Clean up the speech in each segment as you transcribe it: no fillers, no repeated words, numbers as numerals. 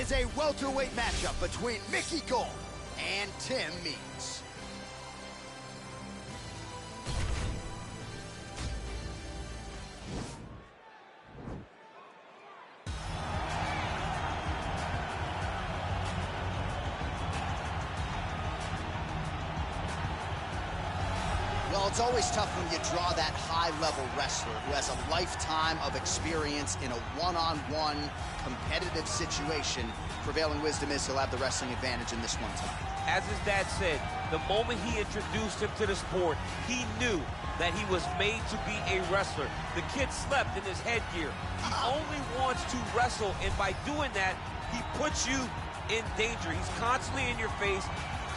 is a welterweight matchup between Mickey Gall and Tim Means. Well, it's always tough when you draw that high-level wrestler who has a lifetime of experience in a one-on-one competitive situation. Prevailing wisdom is he'll have the wrestling advantage in this one tonight. As his dad said, the moment he introduced him to the sport, he knew that he was made to be a wrestler. The kid slept in his headgear. He only wants to wrestle, and by doing that, he puts you in danger. He's constantly in your face,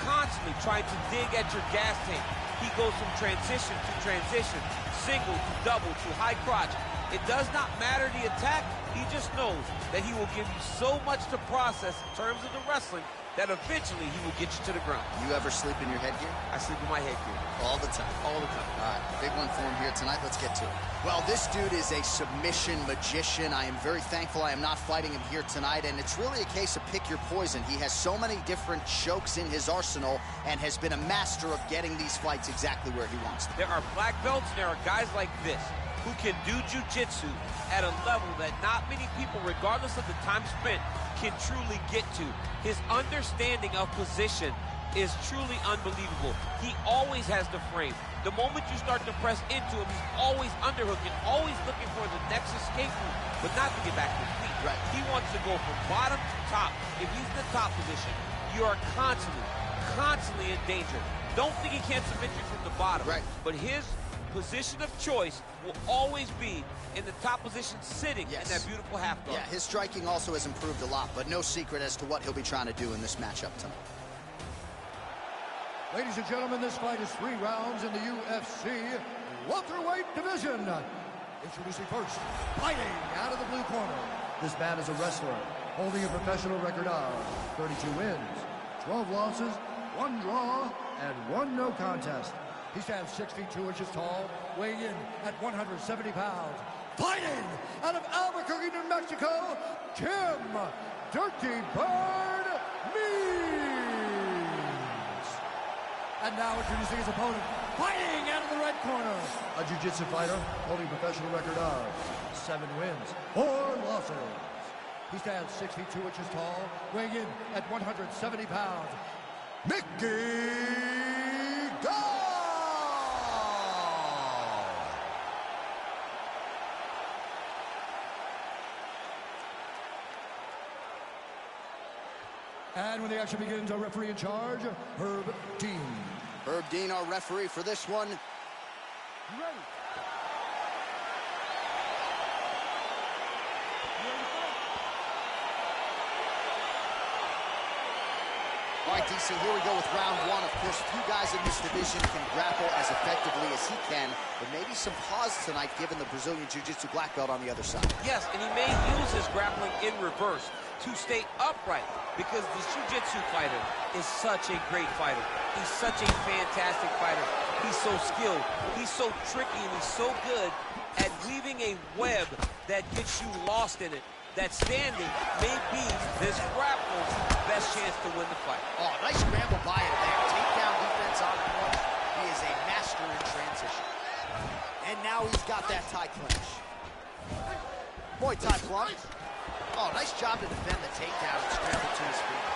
constantly trying to dig at your gas tank. He goes from transition to transition, single to double to high crotch. It does not matter the attack. He just knows that he will give you so much to process in terms of the wrestling that eventually he will get you to the ground. You ever sleep in your headgear? I sleep in my headgear. All the time? All the time. All right, big one for him here tonight. Let's get to it. Well, this dude is a submission magician. I am very thankful I am not fighting him here tonight, and it's really a case of pick your poison. He has so many different chokes in his arsenal and has been a master of getting these fights exactly where he wants them. There are black belts, and there are guys like this who can do jiu-jitsu at a level that not many people, regardless of the time spent, can truly get to. His understanding of position is truly unbelievable. He always has the frame. The moment you start to press into him, he's always underhooking, always looking for the next escape route, but not to get back to his feet. Right. He wants to go from bottom to top. If he's in the top position, you are constantly in danger. Don't think he can't submit you from the bottom. Right. But his position of choice will always be in the top position, sitting in that beautiful half guard. Yeah, his striking also has improved a lot, but no secret as to what he'll be trying to do in this matchup tonight. Ladies and gentlemen, this fight is 3 rounds in the UFC welterweight division. Introducing first, fighting out of the blue corner. This man is a wrestler holding a professional record of 32 wins, 12 losses, 1 draw, and 1 no contest. He stands 6 feet 2 inches tall, weighing in at 170 pounds. Fighting out of Albuquerque, New Mexico, Tim Dirty Bird Means. And now introducing his opponent, fighting out of the red corner, a jiu-jitsu fighter holding a professional record of 7 wins, 4 losses. He stands 6 feet 2 inches tall, weighing in at 170 pounds. Mickey Gall! And when the action begins, our referee in charge, Herb Dean. Herb Dean, our referee for this one. Ready. All right, DC, here we go with round 1. Of course, few guys in this division can grapple as effectively as he can, but maybe some pause tonight given the Brazilian Jiu-Jitsu black belt on the other side. Yes, and he may use his grappling in reverse to stay upright, because this jiu-jitsu fighter is such a great fighter. He's such a fantastic fighter. He's so skilled, he's so tricky, and he's so good at weaving a web that gets you lost in it. That standing may be this grapple's best chance to win the fight. Oh, nice scramble by him there. Takedown defense on point. He is a master in transition. And now he's got that Thai clinch. Muay Thai plunge. Oh, nice job to defend the takedown and scramble to his feet.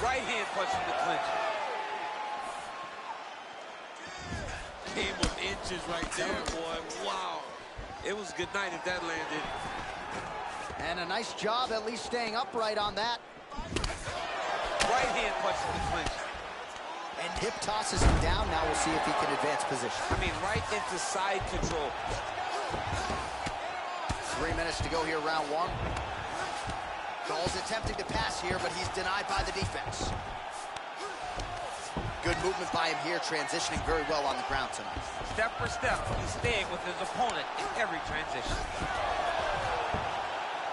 Right hand punching the clinch. Game of inches right there, boy. Wow. It was a good night if that landed. And a nice job at least staying upright on that. Right hand punching the clinch. And hip tosses him down. Now we'll see if he can advance position. I mean, right into side control. 3 minutes to go here, round 1. Gall's attempting to pass here, but he's denied by the defense. Good movement by him here, transitioning very well on the ground tonight. Step for step, he's staying with his opponent in every transition.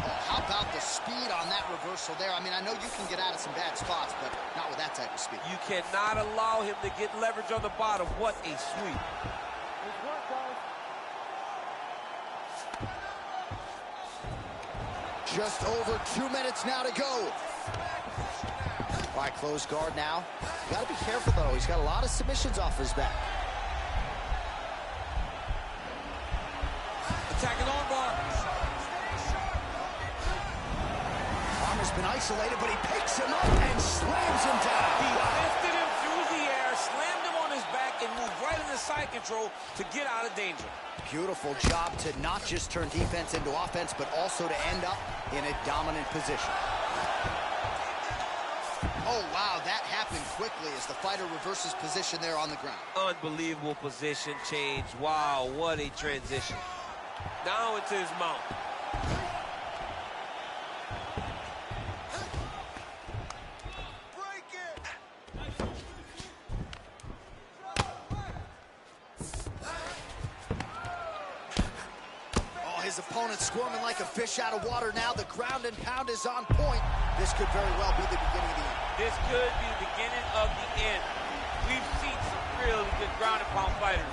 Oh, how about the speed on that reversal there? I mean, I know you can get out of some bad spots, but not with that type of speed. You cannot allow him to get leverage on the bottom. What a sweep. Just over 2 minutes now to go. All right, close guard now. You gotta be careful, though. He's got a lot of submissions off his back. Attacking armbar. Arm has been isolated, but he picks him up and slams him down. He lifted him through the air, slammed him on his back, and moved right into side control to get out of danger. Beautiful job to not just turn defense into offense, but also to end up in a dominant position. Oh, wow, that happened quickly as the fighter reverses position there on the ground. Unbelievable position change. Wow, what a transition. Now into his mount. Break it! Oh, his opponent's squirming like a fish out of water now. The ground and pound is on point. This could very well be the beginning of the end. This could be the beginning of the end. We've seen some really good ground and pound fighters.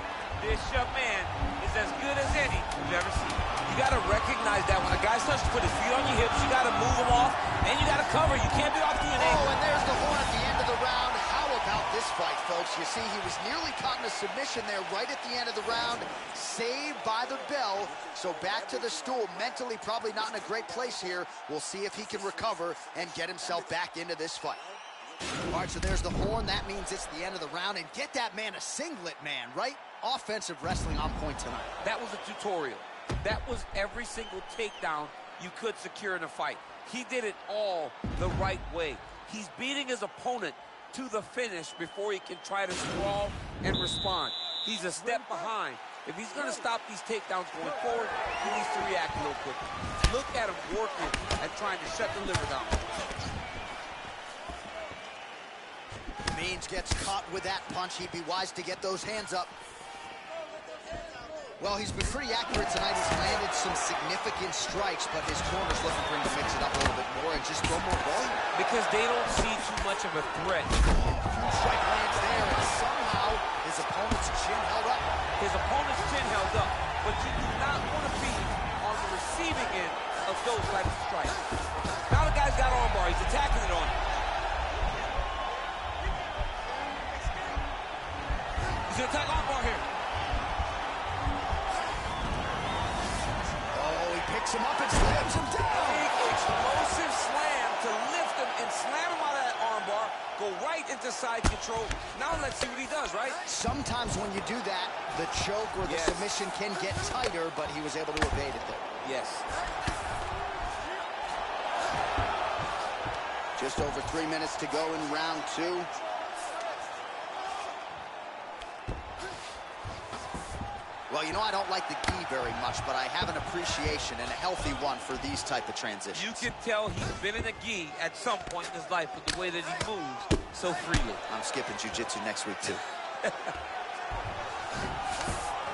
This young man is as good as any we've ever seen. You got to recognize that when a guy starts to put his feet on your hips, you got to move him off, and you got to cover. You can't be off the end. Oh, and there's the horn at the end of the round. How about this fight, folks? You see, he was nearly caught in a submission there right at the end of the round. Saved by the bell. So back to the stool. Mentally probably not in a great place here. We'll see if he can recover and get himself back into this fight. All right, so there's the horn. That means it's the end of the round. And get that man a singlet, man, right? Offensive wrestling on point tonight. That was a tutorial. That was every single takedown you could secure in a fight. He did it all the right way. He's beating his opponent to the finish before he can try to sprawl and respond. He's a step behind. If he's going to stop these takedowns going forward, he needs to react a little quicker. Look at him working at trying to shut the liver down. Means gets caught with that punch. He'd be wise to get those hands up. Well, he's been pretty accurate tonight. He's landed some significant strikes, but his corner's looking for him to mix it up a little bit more and just throw more volume. Because they don't see too much of a threat. Huge strike lands there, and somehow his opponent's chin held up. His opponent's chin held up, but you do not want to be on the receiving end of those types of strikes. Now the guy's got armbar. He's attacking it on him. He's going to attack armbar here. Picks him up and slams him down. Big explosive slam to lift him and slam him out of that armbar. Go right into side control. Now let's see what he does, right? Sometimes when you do that, the choke or the submission can get tighter, but he was able to evade it there. Yes. Just over 3 minutes to go in round two. Well, you know, I don't like the gi very much, but I have an appreciation and a healthy one for these type of transitions. You can tell he's been in a gi at some point in his life with the way that he moves so freely. I'm skipping jiu-jitsu next week, too.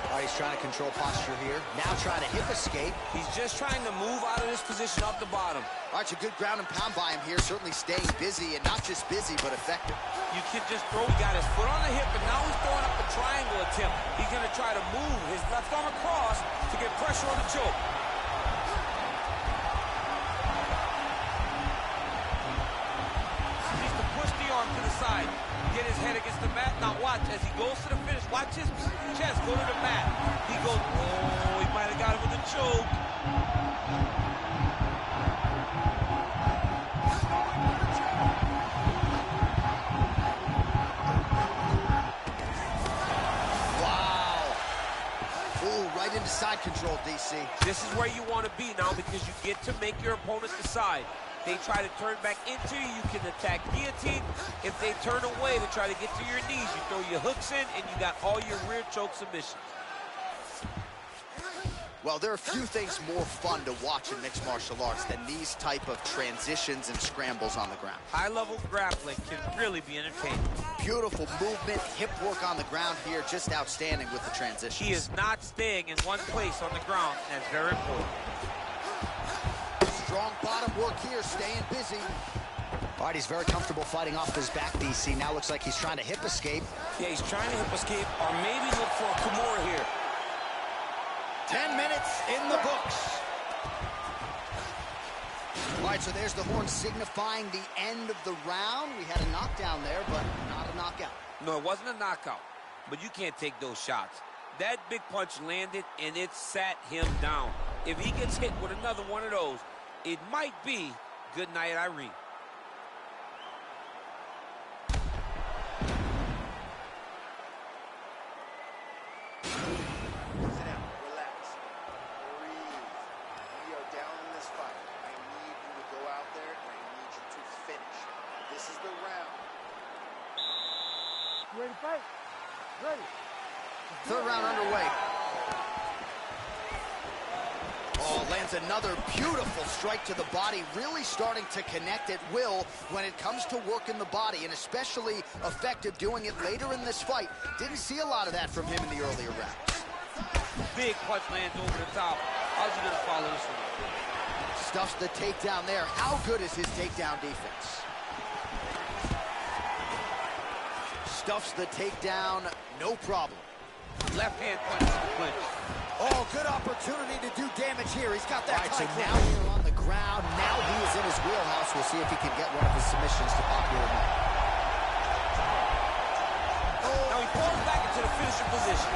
All right, he's trying to control posture here. Now trying to hip escape. He's just trying to move out of this position up the bottom. All right, a good ground and pound by him here. Certainly staying busy, and not just busy, but effective. You can just throw. He got his foot on the hip, and now he's throwing up a triangle attempt. He's going to try to move his left arm across to get pressure on the choke. He needs to push the arm to the side. Get his head against the mat. Now watch as he goes to the finish. Watch his chest go to the mat. He goes, oh, he might have got him with a choke. Right into side control, DC. This is where you want to be now because you get to make your opponent decide. They try to turn back into you, you can attack guillotine. If they turn away to try to get to your knees, you throw your hooks in and you got all your rear choke submissions. Well, there are few things more fun to watch in mixed martial arts than these type of transitions and scrambles on the ground. High-level grappling can really be entertaining. Beautiful movement, hip work on the ground here, just outstanding with the transitions. He is not staying in one place on the ground, and that's very important. Strong bottom work here, staying busy. All right, he's very comfortable fighting off his back, DC. Now looks like he's trying to hip escape. Yeah, he's trying to hip escape, or maybe look for a Kimura here. 10 minutes in the books. right, so there's the horn signifying the end of the round. We had a knockdown there, but not a knockout. No, it wasn't a knockout, but you can't take those shots. That big punch landed, and it sat him down. If he gets hit with another one of those, it might be good night, Irene. Ready to fight? Ready. Third round underway. Oh, lands another beautiful strike to the body, really starting to connect at will when it comes to working the body, and especially effective doing it later in this fight. Didn't see a lot of that from him in the earlier rounds. Big punch lands over the top. How's he gonna follow this one? Stuffs the takedown there. How good is his takedown defense? Stuffs the takedown, no problem. Left hand punch to the clinch. Oh, good opportunity to do damage here. He's got that. All right, so now we're on the ground. Now he is in his wheelhouse. We'll see if he can get one of his submissions to pop here tonight. Oh. Now he falls back into the finishing position.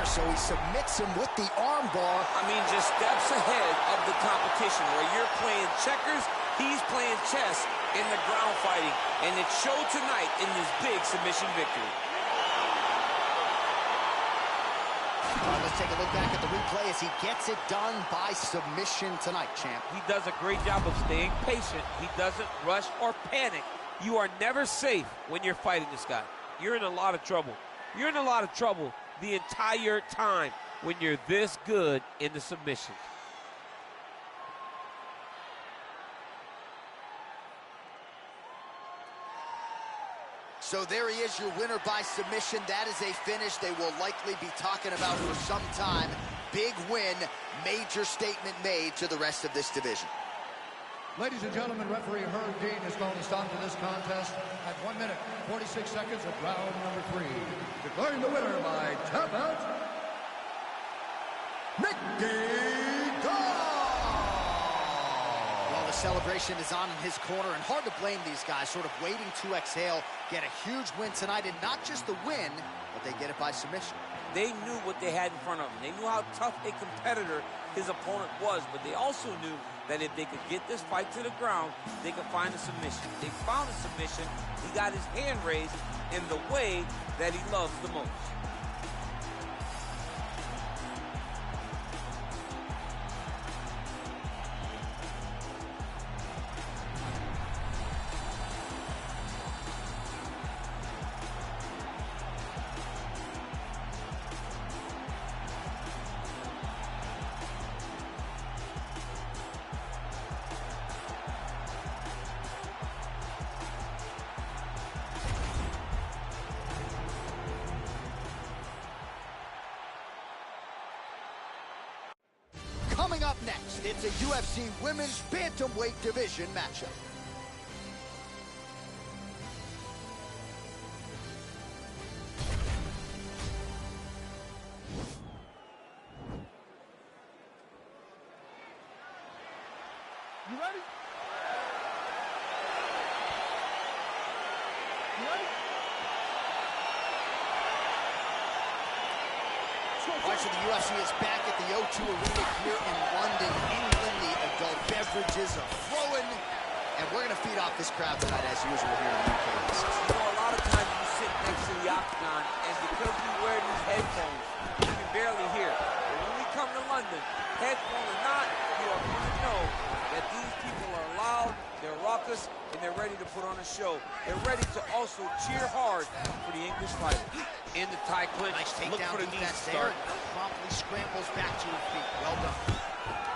So he submits him with the arm bar. I mean, just steps ahead of the competition. Where you're playing checkers, he's playing chess in the ground fighting. And it showed tonight in this big submission victory. Let's take a look back at the replay as he gets it done by submission tonight, champ. He does a great job of staying patient. He doesn't rush or panic. You are never safe when you're fighting this guy. You're in a lot of trouble. You're in a lot of trouble the entire time when you're this good in the submissions. So there he is, your winner by submission. That is a finish they will likely be talking about for some time. Big win, major statement made to the rest of this division. Ladies and gentlemen, referee Herb Dean is going to stop to this contest at 1 minute, 46 seconds of round number 3. Declaring the winner by tap out, Mickey Gall! Well, the celebration is on in his corner, and hard to blame these guys, sort of waiting to exhale, get a huge win tonight, and not just the win, but they get it by submission. They knew what they had in front of them. They knew how tough a competitor his opponent was, but they also knew that if they could get this fight to the ground, they could find a submission. They found a submission. He got his hand raised in the way that he loves the most. Coming up next, it's a UFC Women's Bantamweight Division matchup. You ready? You ready? All right, so the UFC is back at the O2 Arena here in London, England. The adult beverages are flowing, and we're going to feed off this crowd tonight as usual here in the UK. You know, a lot of times you sit next to the octagon, and because we wear these headphones, you can barely hear. But when we come to London, headphone or not, you are going to know that these people are loud, they're raucous, and they're ready to put on a show. They're ready to also cheer hard for the English fighter. In the Thai clinch, Nice look takedown for the knee defense start. there. Promptly scrambles back to her feet. Well done.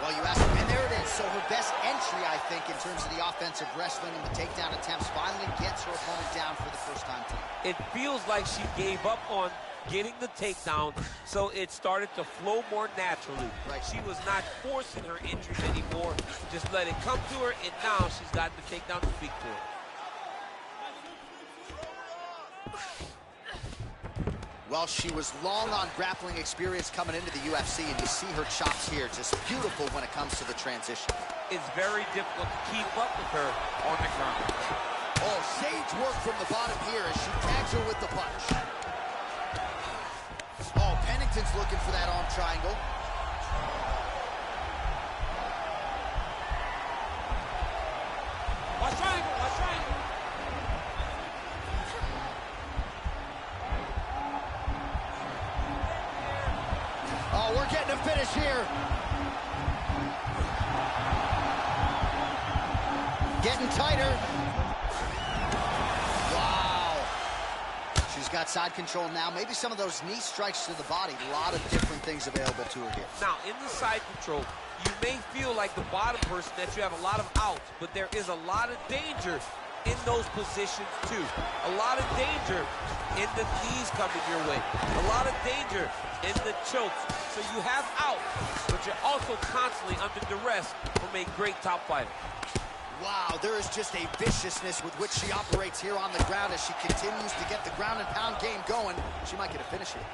Well, you asked, and there it is. So her best entry, I think, in terms of the offensive wrestling and the takedown attempts, finally gets her opponent down for the first time tonight. It feels like she gave up on getting the takedown, so it started to flow more naturally. Right. She was not forcing her entries anymore, just let it come to her, and now she's got the takedown to speak to it. Well, she was long on grappling experience coming into the UFC, and you see her chops here, just beautiful when it comes to the transition. It's very difficult to keep up with her on the ground. Oh, sage work from the bottom here as she tags her with the punch. Oh, Pennington's looking for that arm triangle. Watch triangle, watch triangle. Oh, we're getting a finish here. Getting tighter. Wow. She's got side control now. Maybe some of those knee strikes to the body. A lot of different things available to her here. Now, in the side control, you may feel like the bottom person that you have a lot of outs, but there is a lot of danger in those positions too. A lot of danger in the knees coming your way. A lot of danger in the chokes. So you have outs, but you're also constantly under duress from a great top fighter. Wow, there is just a viciousness with which she operates here on the ground as she continues to get the ground and pound game going. She might get a finish here.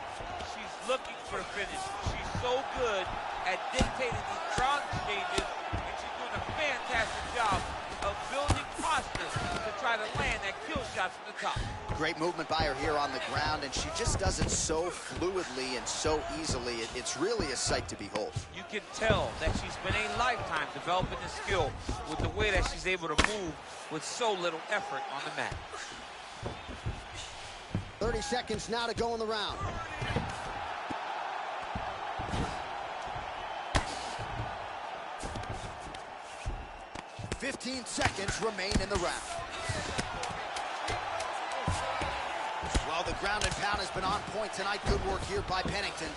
She's looking for a finish. She's so good at dictating these ground exchanges, and she's doing a fantastic job of building posture to try to land that kill shot from the top. Great movement by her here on the ground, and she just does it so fluidly and so easily. It's really a sight to behold. You can tell that she spent a lifetime developing the skill with the way that she's able to move with so little effort on the mat. 30 seconds now to go in the round. "15 seconds remain in the round." Well, the ground and pound has been on point tonight. Good work here by Pennington.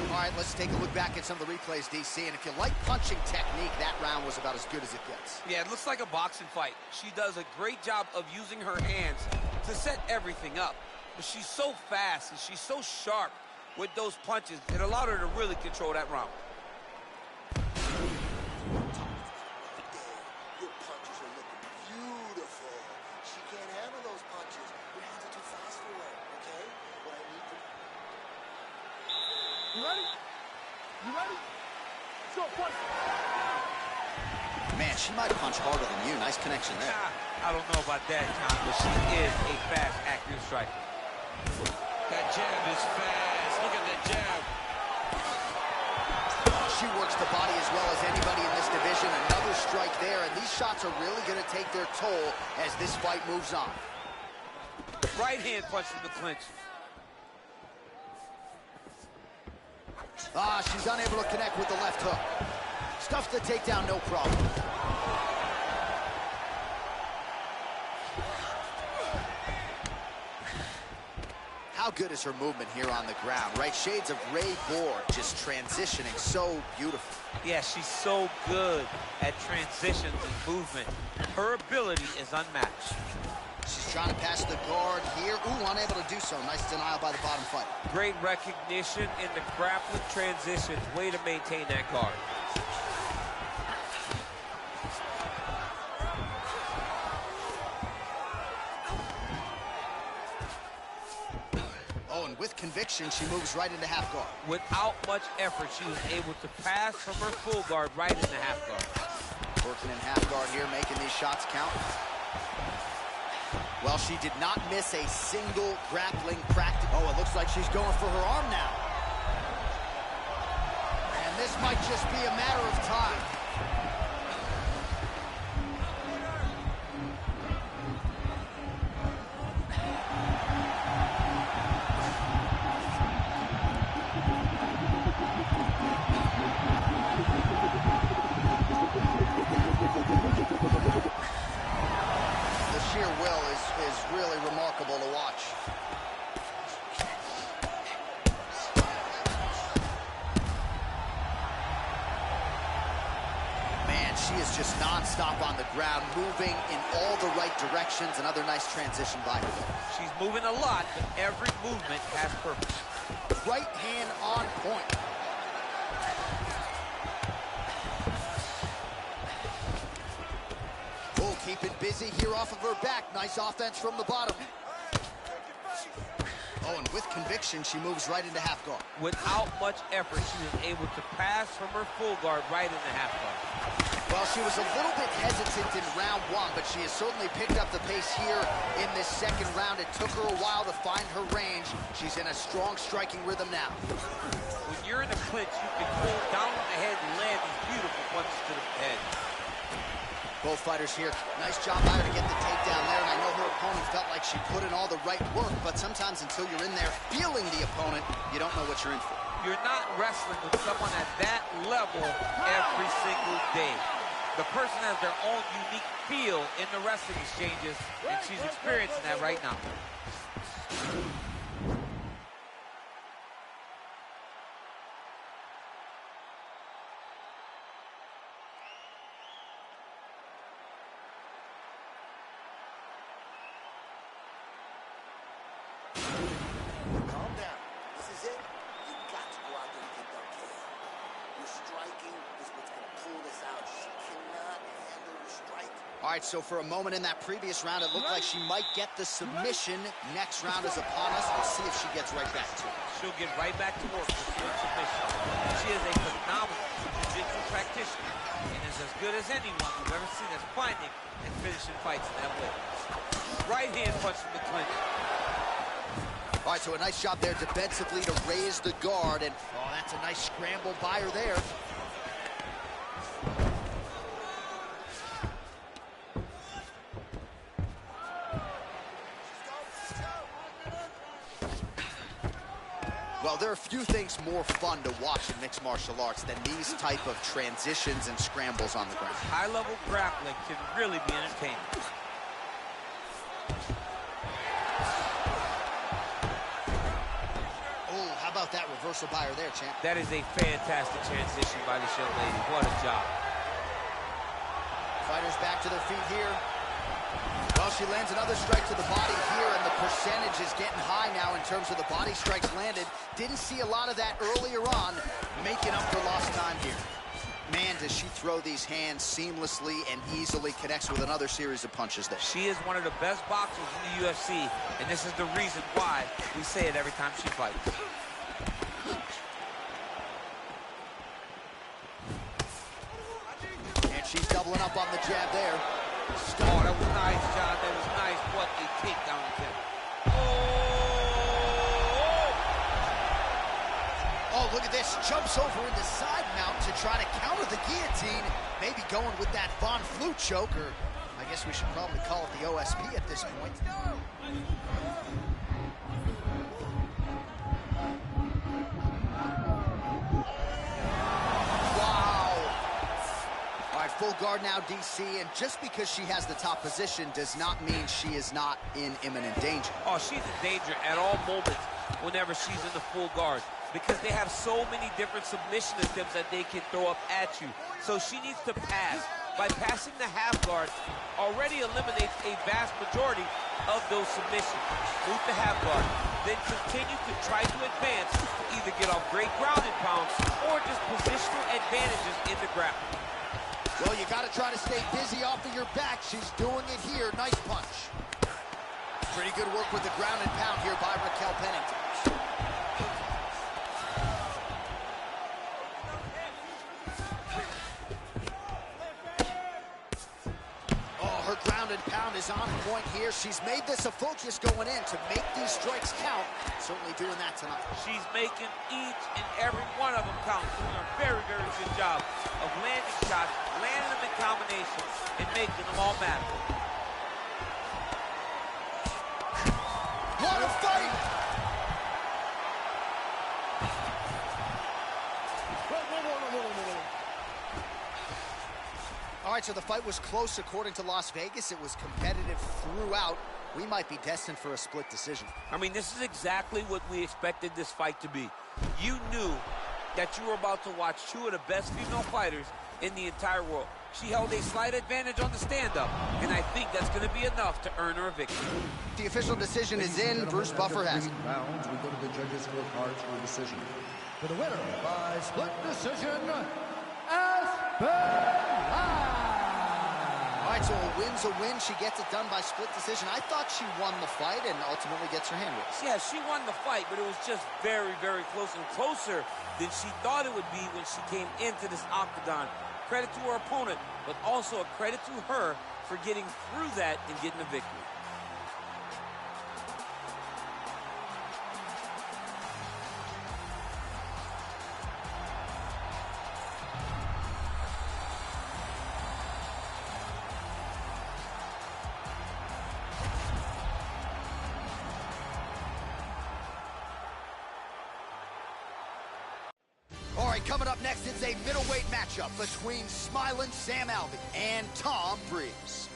All right, let's take a look back at some of the replays, DC. And if you like punching technique, that round was about as good as it gets. Yeah, it looks like a boxing fight. She does a great job of using her hands to set everything up. But she's so fast and she's so sharp with those punches. It allowed her to really control that round. Your punches are looking beautiful. She can't handle those punches. Your hands are too fast for her, okay? What I need to... You ready? You ready? Let's go, punch. Man, she might punch harder than you. Nice connection there. I don't know about that, John, but she is a fast, accurate striker. That jab is fast. Look at that jab. She works the body as well as anybody in this division. Another strike there, and these shots are really going to take their toll as this fight moves on. Right hand punch from the clinch. Ah, she's unable to connect with the left hook. Stuffs the takedown, no problem. How good is her movement here on the ground, right? Shades of Ray Borg, just transitioning so beautiful. Yeah, she's so good at transitions and movement. Her ability is unmatched. She's trying to pass the guard here. Ooh, unable to do so. Nice denial by the bottom fighter. Great recognition in the grappling transitions. Way to maintain that guard. Oh, and with conviction, she moves right into half guard. Without much effort, she was able to pass from her full guard right into half guard. Working in half guard here, making these shots count. Well, she did not miss a single grappling practice. Oh, it looks like she's going for her arm now. And this might just be a matter of time. Sheer will is really remarkable to watch. she is just nonstop on the ground, moving in all the right directions. Another nice transition by her there. She's moving a lot, but every movement has purpose. Right hand on point. Oh, keeping busy here off of her back. Nice offense from the bottom. Oh, and with conviction, she moves right into half guard. Without much effort, she was able to pass from her full guard right into half guard. Well, she was a little bit hesitant in round one, but she has certainly picked up the pace here in this second round. It took her a while to find her range. She's in a strong striking rhythm now. When you're in a clinch, you can pull down on the head and land these beautiful punches to the head. Both fighters here, nice job by her to get the takedown there, and I know her opponent felt like she put in all the right work, but sometimes until you're in there feeling the opponent, you don't know what you're in for. You're not wrestling with someone at that level every single day. The person has their own unique feel in the wrestling exchanges, and she's experiencing that right now. Calm down. This is it. You got to go out there and get that KO. Your striking is what's going to pull this out. She cannot handle the strike. All right, so for a moment in that previous round, it looked like she might get the submission. Next round is upon us. We'll see if she gets right back to it. She'll get right back to work with good submission. She is a phenomenal jiu-jitsu practitioner and is as good as anyone we've ever seen as finding and finishing fights in that way. Right hand punch from the clinch. All right, so a nice job there defensively to raise the guard, and oh, that's a nice scramble by her there. Well, there are few things more fun to watch in mixed martial arts than these type of transitions and scrambles on the ground. High-level grappling can really be entertaining. Oh, how about that reversal by her there, champ? That is a fantastic transition by this young lady. What a job. Fighters back to their feet here. Well, she lands another strike to the body here, and the percentage is getting high now in terms of the body strikes landed. Didn't see a lot of that earlier on, making up for lost time here. Man, does she throw these hands seamlessly and easily, connects with another series of punches there. She is one of the best boxers in the UFC, and this is the reason why we say it every time she fights. And she's doubling up on the jab there. Oh, that was nice, John. That was nice. What a takedown attempt. Oh, look at this. Jumps over into side mount to try to counter the guillotine. Maybe going with that Von Flue choker. I guess we should probably call it the OSP at this point. Full guard now, DC, and just because she has the top position does not mean she is not in imminent danger. Oh, she's in danger at all moments whenever she's in the full guard because they have so many different submission attempts that they can throw up at you. So she needs to pass. By passing the half guard, already eliminates a vast majority of those submissions. Move to half guard, then continue to try to advance to either get off great ground and pounds or just positional advantages in the grappling. Well, you got to try to stay busy off of your back. She's doing it here. Nice punch. Pretty good work with the ground and pound here by Raquel Pennington. Oh, her ground and pound is on point here. She's made this a focus going in to make these strikes count. Certainly doing that tonight. She's making each and every one of them count. Doing a very, very good job of landing shots, landing them in combination, and making them all matter. What a fight! All right, so the fight was close according to Las Vegas. It was competitive throughout. We might be destined for a split decision. I mean, this is exactly what we expected this fight to be. You knew that you were about to watch two of the best female fighters in the entire world. She held a slight advantage on the stand-up, and I think that's going to be enough to earn her a victory. The official decision is in. Bruce Buffer has it. Rounds, we go to the judges' scorecards for a decision. For the winner by split decision, All right, so a win's a win. She gets it done by split decision. I thought she won the fight and ultimately gets her hand raised. Yeah, she won the fight, but it was just very, very close, and closer than she thought it would be when she came into this octagon. Credit to her opponent, but also a credit to her for getting through that and getting a victory. All right, coming up next, it's a middleweight matchup between Smiling Sam Alvey and Tom Breeze.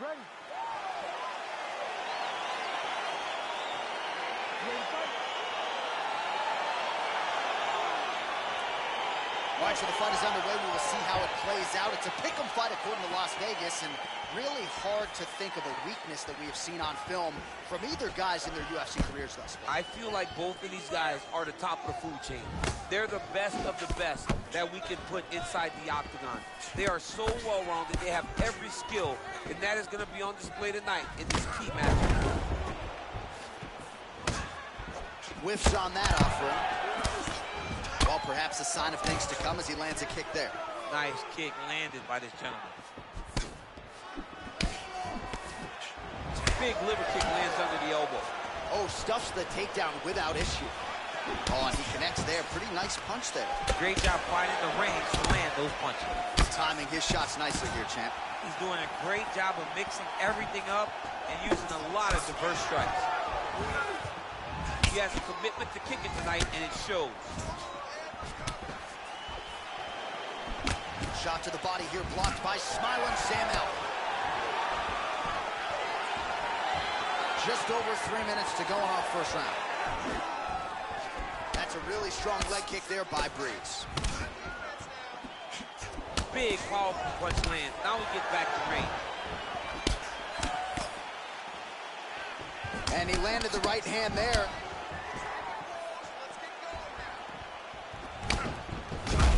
Ready? Ready to fight? All right, so the fight is underway. We will see how it plays out. It's a pick'em fight according to Las Vegas, and really hard to think of a weakness that we have seen on film from either guys in their UFC careers thus far. I feel like both of these guys are the top of the food chain. They're the best of the best that we can put inside the octagon. They are so well-rounded. They have every skill, and that is going to be on display tonight in this key matchup. Whiffs on that offering. Well, perhaps a sign of things to come as he lands a kick there. Nice kick landed by this gentleman. Big liver kick lands under the elbow. Oh, stuffs the takedown without issue. Oh, and he connects there. Pretty nice punch there. Great job finding the range to land those punches. Timing his shots nicely here, champ. He's doing a great job of mixing everything up and using a lot of diverse strikes. He has a commitment to kicking tonight, and it shows. Shot to the body here, blocked by Smiling Sam Alvey. Just over 3 minutes to go in our first round. That's a really strong leg kick there by Breeze. Big, powerful punch lands. Now we get back to range. And he landed the right hand there.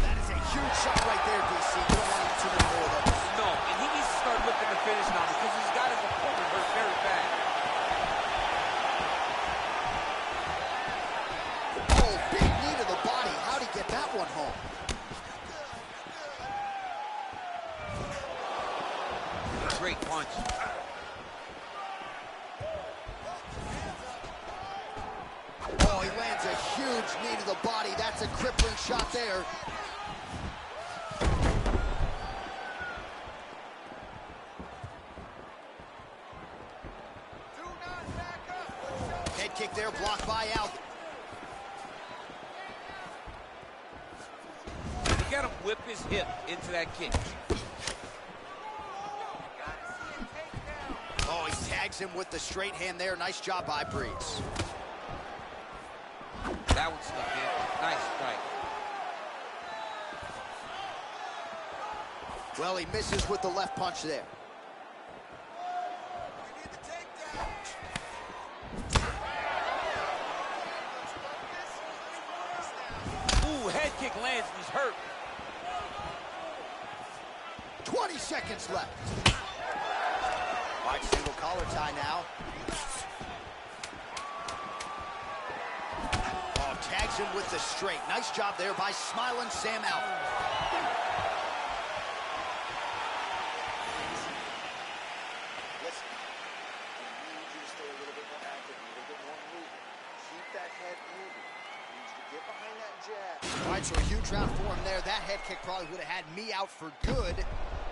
That is a huge shot right there, DC. You don't want too many more of those. No, and he needs to start looking to finish now because he's got his opponent hurt very bad. Oh, big knee to the body. How'd he get that one home? Great punch. Oh, he lands a huge knee to the body. That's a crippling shot there. Head kick there, blocked by Alvey. You got him whip his hip into that kick. Oh, he tags him with the straight hand there. Nice job by Breeze. That one snuck in. Nice strike. Well, he misses with the left punch there. Ooh, head kick lands and he's hurt. 20 seconds left. All right, single collar tie now. Oh, tags him with the straight. Nice job there by Smiling Sam Alvey. Listen, I need you to stay a little bit more active, a little bit more movement. Keep that head moving. I need you to get behind that jab. All right, so a huge round for him there. That head kick probably would have had me out for good.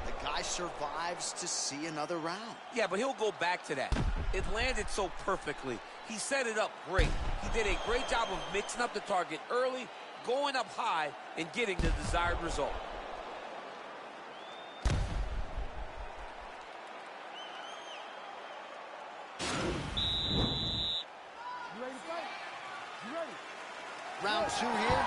The guy survives to see another round. Yeah, but he'll go back to that. It landed so perfectly. He set it up great. He did a great job of mixing up the target early, going up high, and getting the desired result. round 2 here.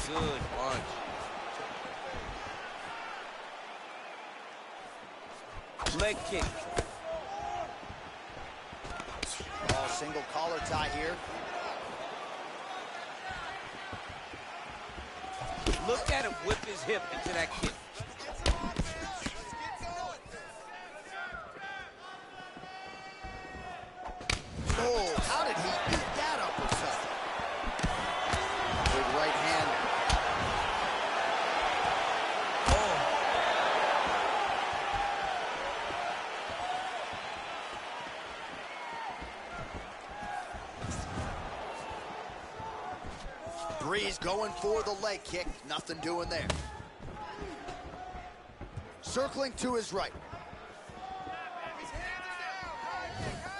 Good punch. Leg kick. Oh, single collar tie here. Look at him whip his hip into that kick. Oh, how did he beat that uppercut? Big right hand. Breeze going for the leg kick. Nothing doing there. Circling to his right.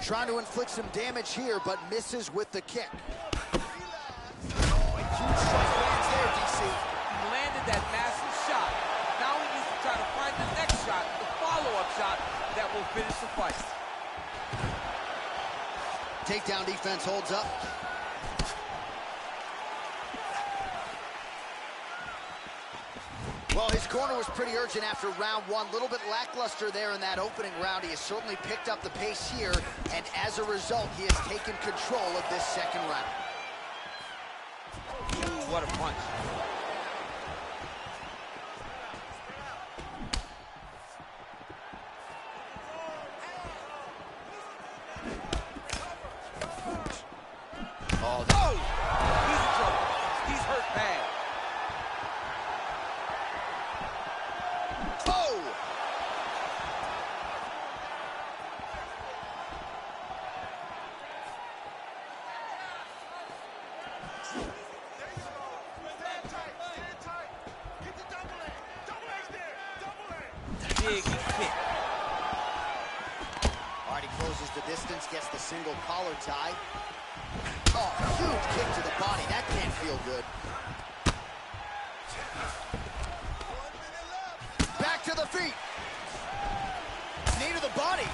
Trying to inflict some damage here, but misses with the kick. Oh, huge strike lands there, DC. He landed that massive shot. Now he needs to try to find the next shot, the follow-up shot that will finish the fight. Takedown defense holds up. Well, his corner was pretty urgent after round 1. A little bit lackluster there in that opening round. He has certainly picked up the pace here, and as a result, he has taken control of this second round. Ooh, what a punch. Oh, he's in trouble. He's hurt bad. Big kick. All right, he closes the distance, gets the single collar tie. Oh, huge kick to the body. That can't feel good. Back to the feet. Knee to the body.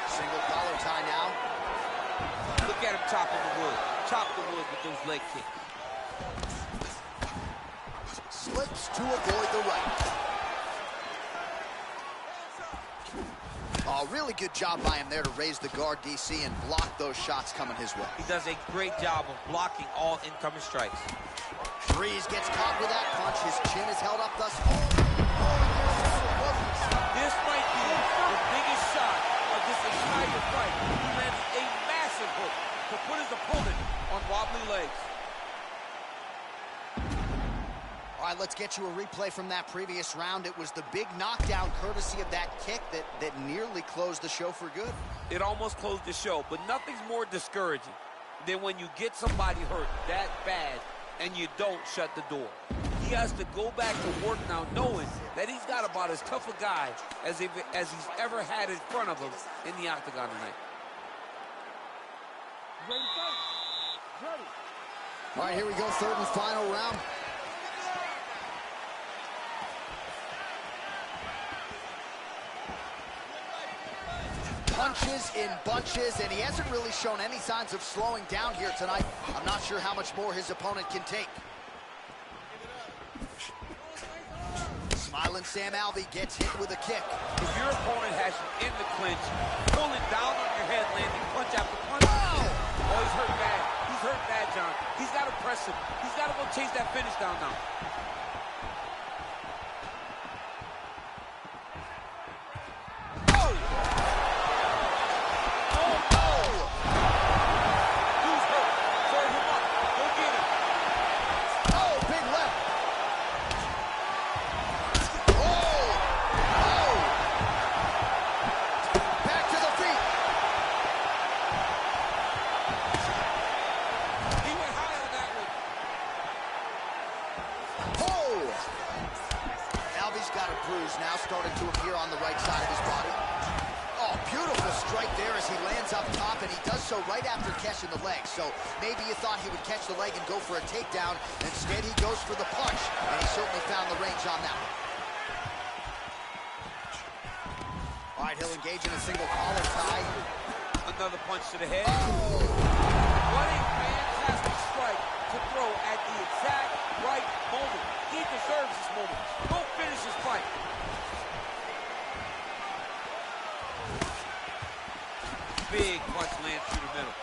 Single collar tie now. Look at him chopping the wood. Chop the wood with those leg kicks. Slips to avoid the right. Oh, really good job by him there to raise the guard, DC, and block those shots coming his way. He does a great job of blocking all incoming strikes. Breeze gets caught with that punch. His chin is held up thus far. This might be the biggest shot of this entire fight. He lands a massive hook to put his opponent on wobbly legs. All right, let's get you a replay from that previous round. It was the big knockdown courtesy of that kick that nearly closed the show for good. It almost closed the show, but nothing's more discouraging than when you get somebody hurt that bad and you don't shut the door. He has to go back to work now knowing that he's got about as tough a guy as he's ever had in front of him in the octagon tonight. Ready to fight? Ready. All right, here we go, third and final round. Punches in bunches, and he hasn't really shown any signs of slowing down here tonight. I'm not sure how much more his opponent can take. Smiling Sam Alvey gets hit with a kick. If your opponent has you in the clinch, pulling down on your head, landing punch after punch. Oh, he's hurt bad. He's hurt bad, John. He's got to press him. He's got to go chase that finish down now. Now started to appear on the right side of his body. Oh, beautiful strike there as he lands up top, and he does so right after catching the leg. So maybe you thought he would catch the leg and go for a takedown. Instead, he goes for the punch, and he certainly found the range on that one. All right, he'll engage in a single collar tie. Another punch to the head. Oh! What a fantastic strike to throw at the exact right moment. He deserves this moment. Go finish his fight. Big punch lands through the middle.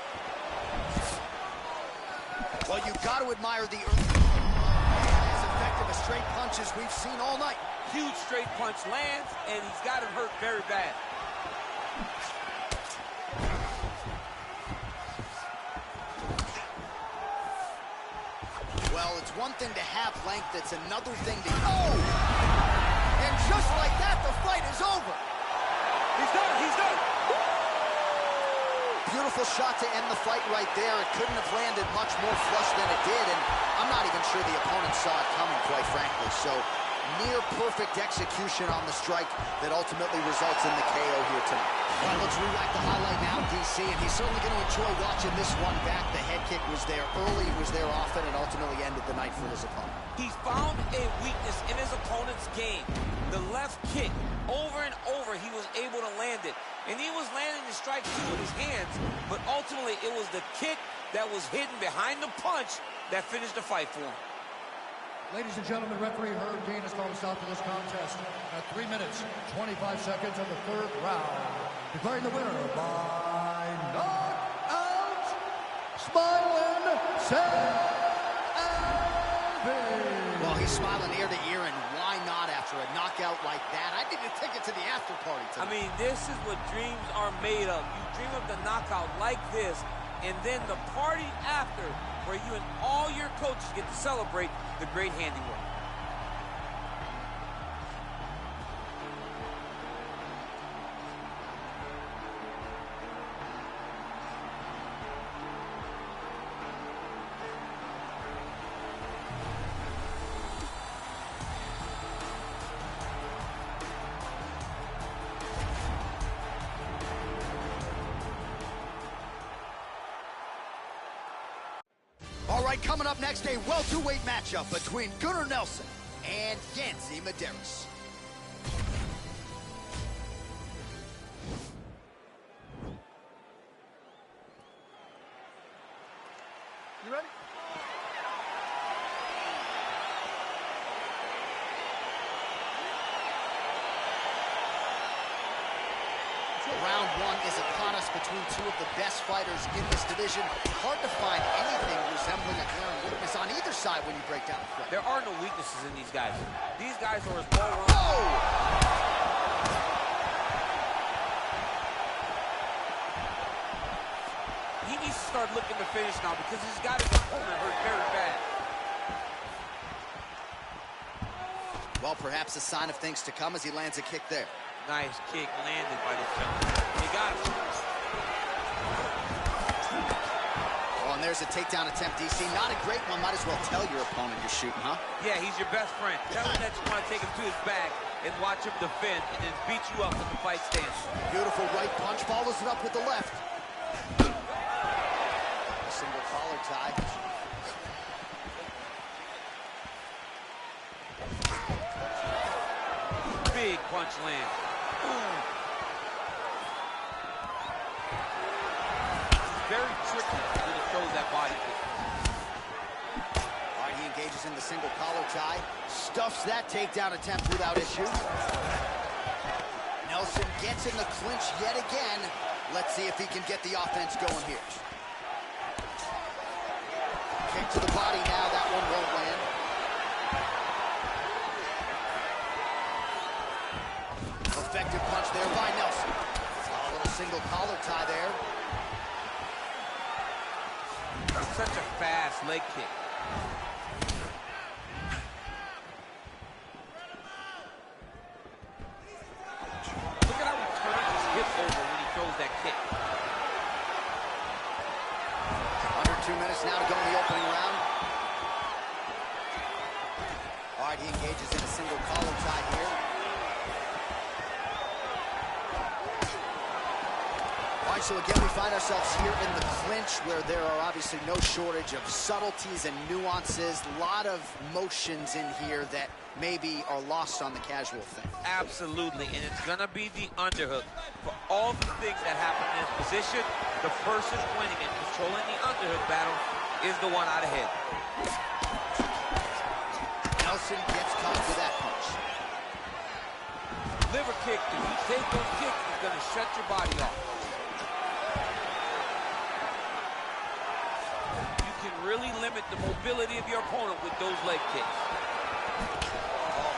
Well, you got to admire the as effective a straight punch as we've seen all night. Huge straight punch lands, and he's got him hurt very bad. Well, it's one thing to have length, it's another thing to... Oh! And just like that, the fight is over. He's done, he's done. Beautiful shot to end the fight right there. It couldn't have landed much more flush than it did, and I'm not even sure the opponent saw it coming, quite frankly. So, near perfect execution on the strike that ultimately results in the KO here tonight. All right, let's re-rack the highlight now, DC, and he's certainly going to enjoy watching this one back. The head kick was there early, was there often, and ultimately ended the night for his opponent. He found a weakness in his opponent's game. The left kick, over and over, he was able to land it. And he was landing the strikes too with his hands, but ultimately it was the kick that was hidden behind the punch that finished the fight for him. Ladies and gentlemen, referee Herb Dean has called a stop to this contest at 3 minutes, 25 seconds of the third round. Declaring the winner by knockout, smiling Savage. Well, he's smiling ear to ear, and why not after a knockout like that? I need a ticket to the after party tonight. I mean, this is what dreams are made of. You dream of the knockout like this, and then the party after, where you and all your coaches get to celebrate the great handiwork. All right, coming up next, a welterweight matchup between Gunnar Nelson and Yancy Medeiros. You ready? Round one is upon us between two of the best fighters in this division. Hard to find anything resembling a glaring weakness on either side when you break down the fight. There are no weaknesses in these guys. These guys are as well-rounded. Oh! He needs to start looking to finish now because he's got his opponent hurt very bad. Well, perhaps a sign of things to come as he lands a kick there. Nice kick landed by this gentleman. He got him. Oh, and there's a takedown attempt, DC. Not a great one. Might as well tell your opponent you're shooting, huh? Yeah, he's your best friend. Tell him that you want to take him to his bag and watch him defend and then beat you up when the fight stands. Beautiful right punch, follows it up with the left. A single collar tie. Big punch land. Very tricky when he throws that body kick. All right, he engages in the single collar tie. Stuffs that takedown attempt without issue. Nelson gets in the clinch yet again. Let's see if he can get the offense going here. Kick to the body now. That one won't land. Effective punch there by Nelson. A little single collar tie there. Such a fast leg kick. Look at how he turns his hip over when he throws that kick. Under 2 minutes now to go in the opening round. All right, he engages in a single collar tie here. All right, so again, we find ourselves here in the clinch where there are obviously no shortage of subtleties and nuances. A lot of motions in here that maybe are lost on the casual fan. Absolutely, and it's gonna be the underhook. For all the things that happen in this position, the person winning and controlling the underhook battle is the one out ahead. Nelson gets caught with that punch. Liver kick, if you take those kicks, it's gonna shut your body off. You can really limit the mobility of your opponent with those leg kicks.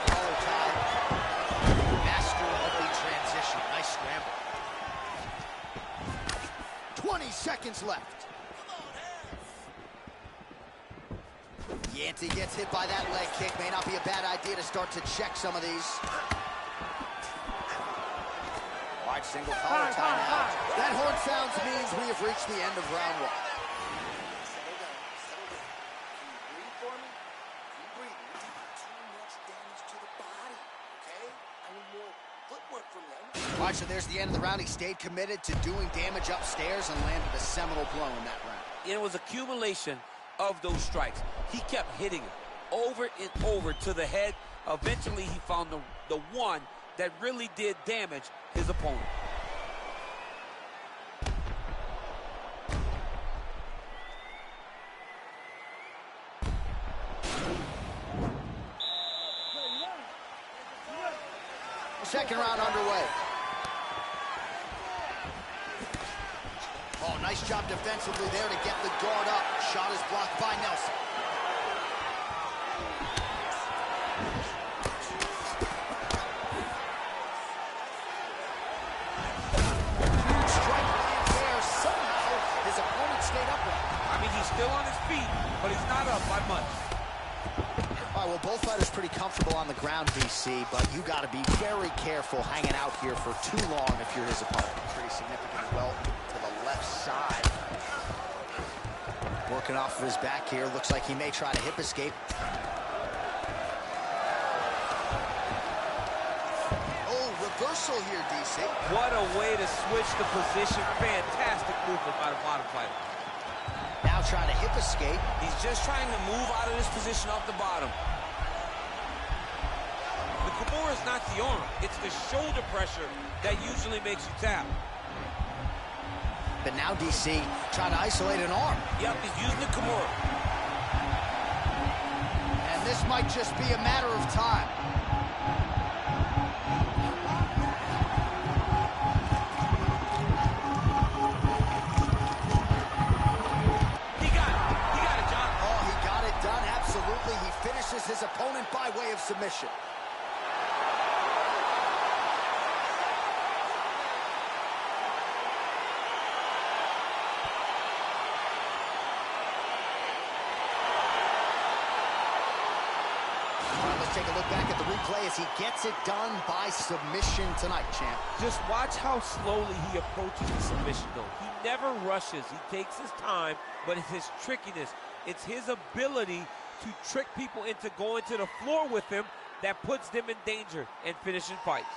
Collar tie. Master of the transition. Nice scramble. 20 seconds left. Yanti gets hit by that leg kick. May not be a bad idea to start to check some of these. Wide single collar tie now. That horn sounds means we have reached the end of round one. Settle down, settle down. Can you breathe for me? Keep breathing. You're taking too much damage to the body, okay? I need more footwork from you. Watch, so there's the end of the round. He stayed committed to doing damage upstairs and landed a seminal blow in that round. It was accumulation of those strikes. He kept hitting it over and over to the head. Eventually, he found the one that really did damage his opponent. Second round underway. Oh, nice job defensively there to get the guard up. Shot is blocked by Nelson. Huge strike lands there. Somehow his opponent stayed upright. I mean, he's still on his feet, but he's not up by much. All right, well, both fighters pretty comfortable on the ground, DC, but you got to be very careful hanging out here for too long if you're his opponent. Pretty significant welt to the left side. Working off of his back here. Looks like he may try to hip escape. Oh, reversal here, DC. What a way to switch the position. Fantastic movement by the bottom fighter. Now trying to hip escape. He's just trying to move out of this position off the bottom. The Kimura is not the arm. It's the shoulder pressure that usually makes you tap. But now DC trying to isolate an arm. Yep, he's using the Kimura. And this might just be a matter of time. He got it, John. Oh, he got it done, absolutely. He finishes his opponent by way of submission. Take a look back at the replay as he gets it done by submission tonight, champ. Just watch how slowly he approaches the submission, though. He never rushes. He takes his time, but it's his trickiness. It's his ability to trick people into going to the floor with him that puts them in danger and finishing fights.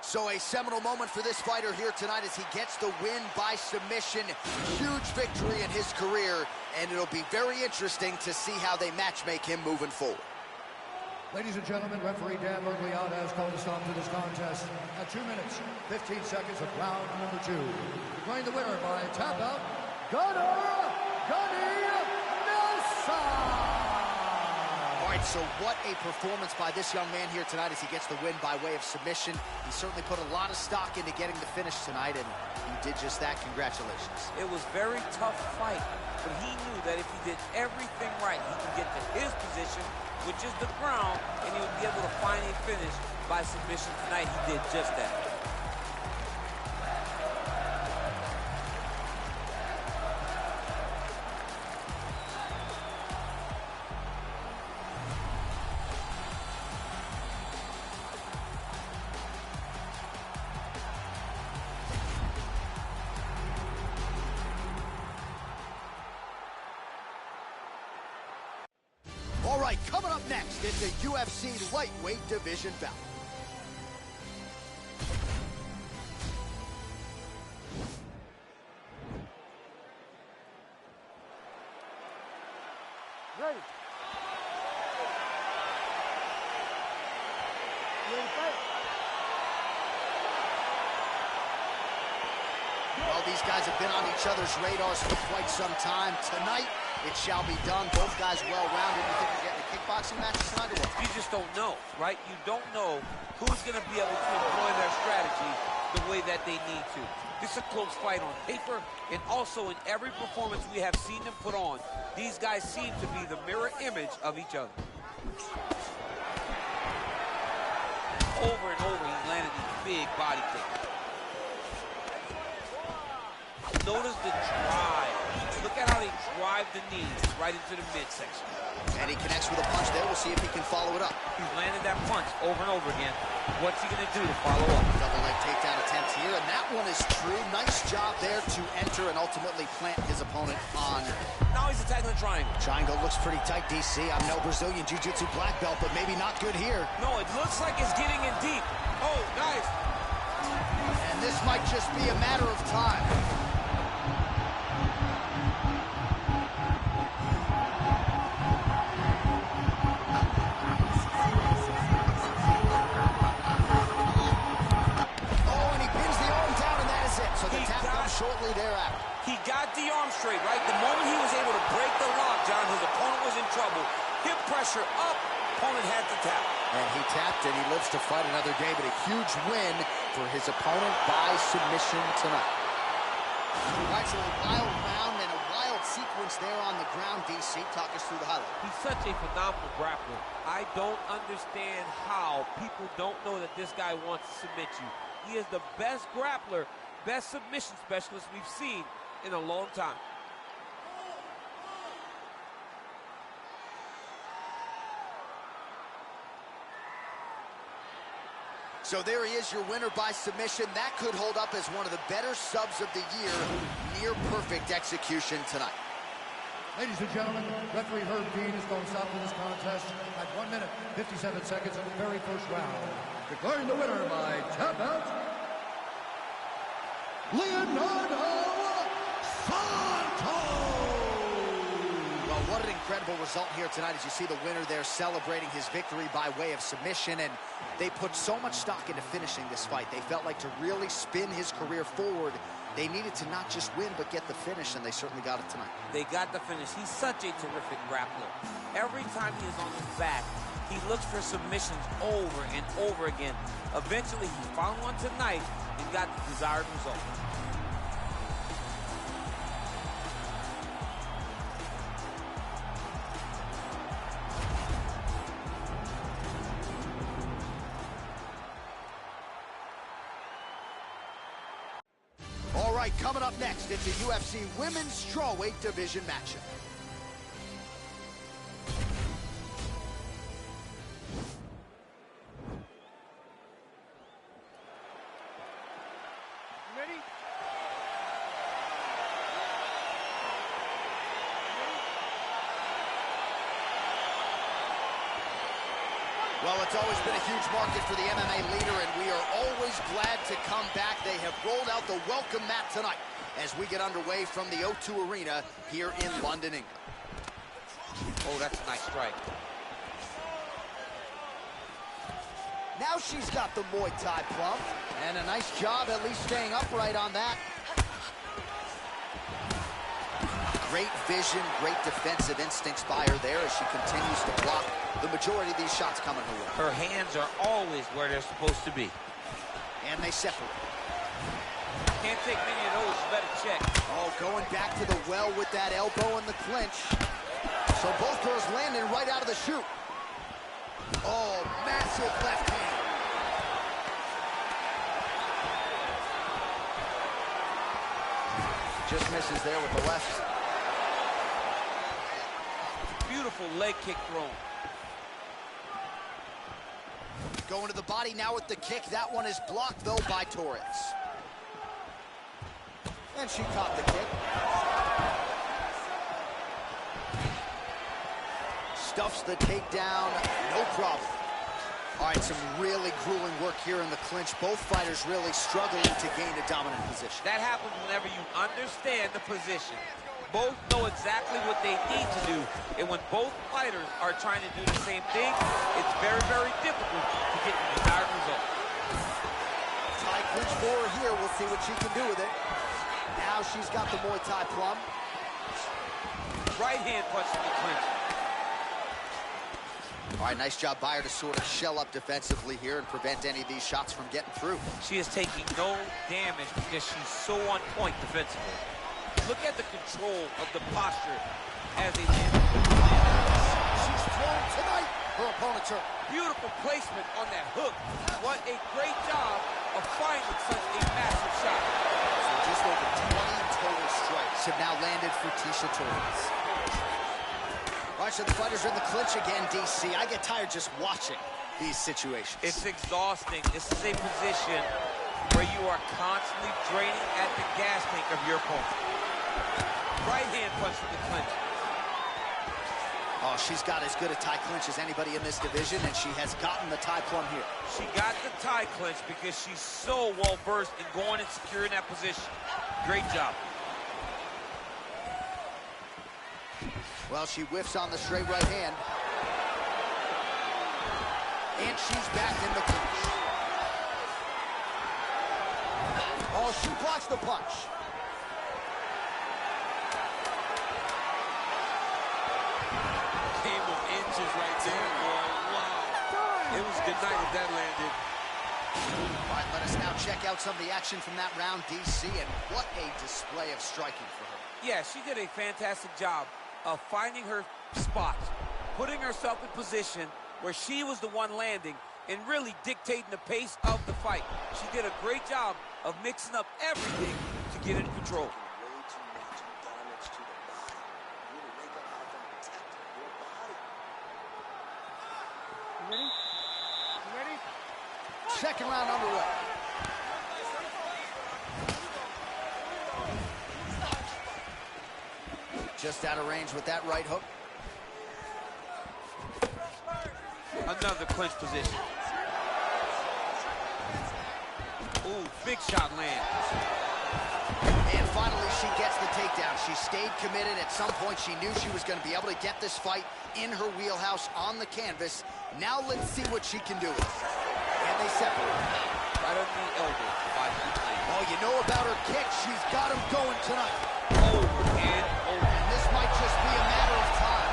So a seminal moment for this fighter here tonight as he gets the win by submission. Huge victory in his career, and it'll be very interesting to see how they matchmake him moving forward. Ladies and gentlemen, referee Dan Bergliata has called a stop to this contest at 2 minutes, 15 seconds of round number 2. Declaring the winner by tap out, Gunny Nelson! All right, so what a performance by this young man here tonight as he gets the win by way of submission. He certainly put a lot of stock into getting the finish tonight, and he did just that. Congratulations. It was a very tough fight, but he knew that if he did everything right, he could get to his position, which is the ground, and he would be able to find a finish by submission tonight. He did just that. All right, coming up next. next. It's a UFC lightweight division bout. Ready. You ready to fight? Well, these guys have been on each other's radars for quite some time. Tonight, it shall be done. Both guys well-rounded. You think we're getting a kickboxing match tonight or what? You just don't know, right? You don't know who's going to be able to employ their strategy the way that they need to. This is a close fight on paper, and also in every performance we have seen them put on, these guys seem to be the mirror image of each other. Over and over, he's landed these big body kicks. Notice the drive. Look at how they drive the knees right into the midsection. And he connects with a punch there. We'll see if he can follow it up. He's landed that punch over and over again. What's he going to do to follow up? Double leg takedown attempt here, and that one is true. Nice job there to enter and ultimately plant his opponent on. Now he's attacking the triangle. Triangle looks pretty tight, DC. I'm no Brazilian Jiu-Jitsu black belt, but maybe not good here. No, it looks like it's getting in deep. Oh, nice. And this might just be a matter of time. Shortly thereafter. He got the arm straight, right? The moment he was able to break the lockdown, his opponent was in trouble. Hip pressure up, opponent had to tap. And he tapped and he lives to fight another day, but a huge win for his opponent by submission tonight. All right, so a wild round and a wild sequence there on the ground, DC. Talk us through the highlight. He's such a phenomenal grappler. I don't understand how people don't know that this guy wants to submit you. He is the best grappler, best submission specialist we've seen in a long time. So there he is, your winner by submission. That could hold up as one of the better subs of the year. Near perfect execution tonight. Ladies and gentlemen, referee Herb Dean is going to stop to this contest at 1 minute, 57 seconds of the very first round. Declaring the winner by tap out, Leonardo Santos! Well, what an incredible result here tonight as you see the winner there celebrating his victory by way of submission, and they put so much stock into finishing this fight. They felt like to really spin his career forward, they needed to not just win, but get the finish, and they certainly got it tonight. They got the finish. He's such a terrific grappler. Every time he is on his back, he looks for submissions over and over again. Eventually, he found one tonight and got the desired result. All right, coming up next, it's a UFC Women's Strawweight Division matchup. Ready? Well, it's always been a huge market for the MMA leader, and we are always glad to come back. They have rolled out the welcome mat tonight as we get underway from the O2 Arena here in London, England. Oh, that's a nice strike. Now she's got the Muay Thai plump, and a nice job at least staying upright on that. Great vision, great defensive instincts by her there as she continues to block the majority of these shots coming her way. Her hands are always where they're supposed to be. And they separate. Can't take many of those, you better check. Oh, going back to the well with that elbow in the clinch. So both girls landing right out of the chute. Oh, massive left hand. Just misses there with the left. Beautiful leg kick thrown. Going to the body now with the kick. That one is blocked, though, by Torres. And she caught the kick. stuffs the takedown, no problem. All right, some really grueling work here in the clinch. Both fighters really struggling to gain a dominant position. That happens whenever you understand the position. Both know exactly what they need to do, and when both fighters are trying to do the same thing, it's very, very difficult to get the desired result. Thai clinch for her here. We'll see what she can do with it. Now she's got the Muay Thai plum. Right hand punch in the clinch. All right, nice job by her to sort of shell up defensively here and prevent any of these shots from getting through. She is taking no damage because she's so on point defensively. Look at the control of the posture as they land. She's thrown tonight. Her opponent's hurt. Beautiful placement on that hook. What a great job of finding such a massive shot. So just over 20 total strikes have now landed for Tecia Torres. All right, so the fighters are in the clinch again, DC. I get tired just watching these situations. It's exhausting. This is a position where you are constantly draining at the gas tank of your opponent. Right hand punch from the clinch. Oh, she's got as good a Thai clinch as anybody in this division, and she has gotten the Thai plum here. She got the Thai clinch because she's so well-versed in going and securing that position. Great job. Well, she whiffs on the straight right hand. And she's back in the clinch. Oh, she blocks the punch. Game of inches right there, boy. Wow. It was good night if that landed. All right, let us now check out some of the action from that round, DC, and what a display of striking for her. Yeah, she did a fantastic job of finding her spots, putting herself in position where she was the one landing and really dictating the pace of the fight. She did a great job of mixing up everything to get in control. Way too much damage to the body. You need to wake up how to protect your body. You ready? You ready? Second round underway. Just out of range with that right hook. Another clinch position. Ooh, big shot lands. And finally, she gets the takedown. She stayed committed. At some point, she knew she was going to be able to get this fight in her wheelhouse on the canvas. Now let's see what she can do with it. And they separate. Right on the elbow. Oh, you know about her kick. She's got him going tonight. Over and over. And this might just be a matter of time.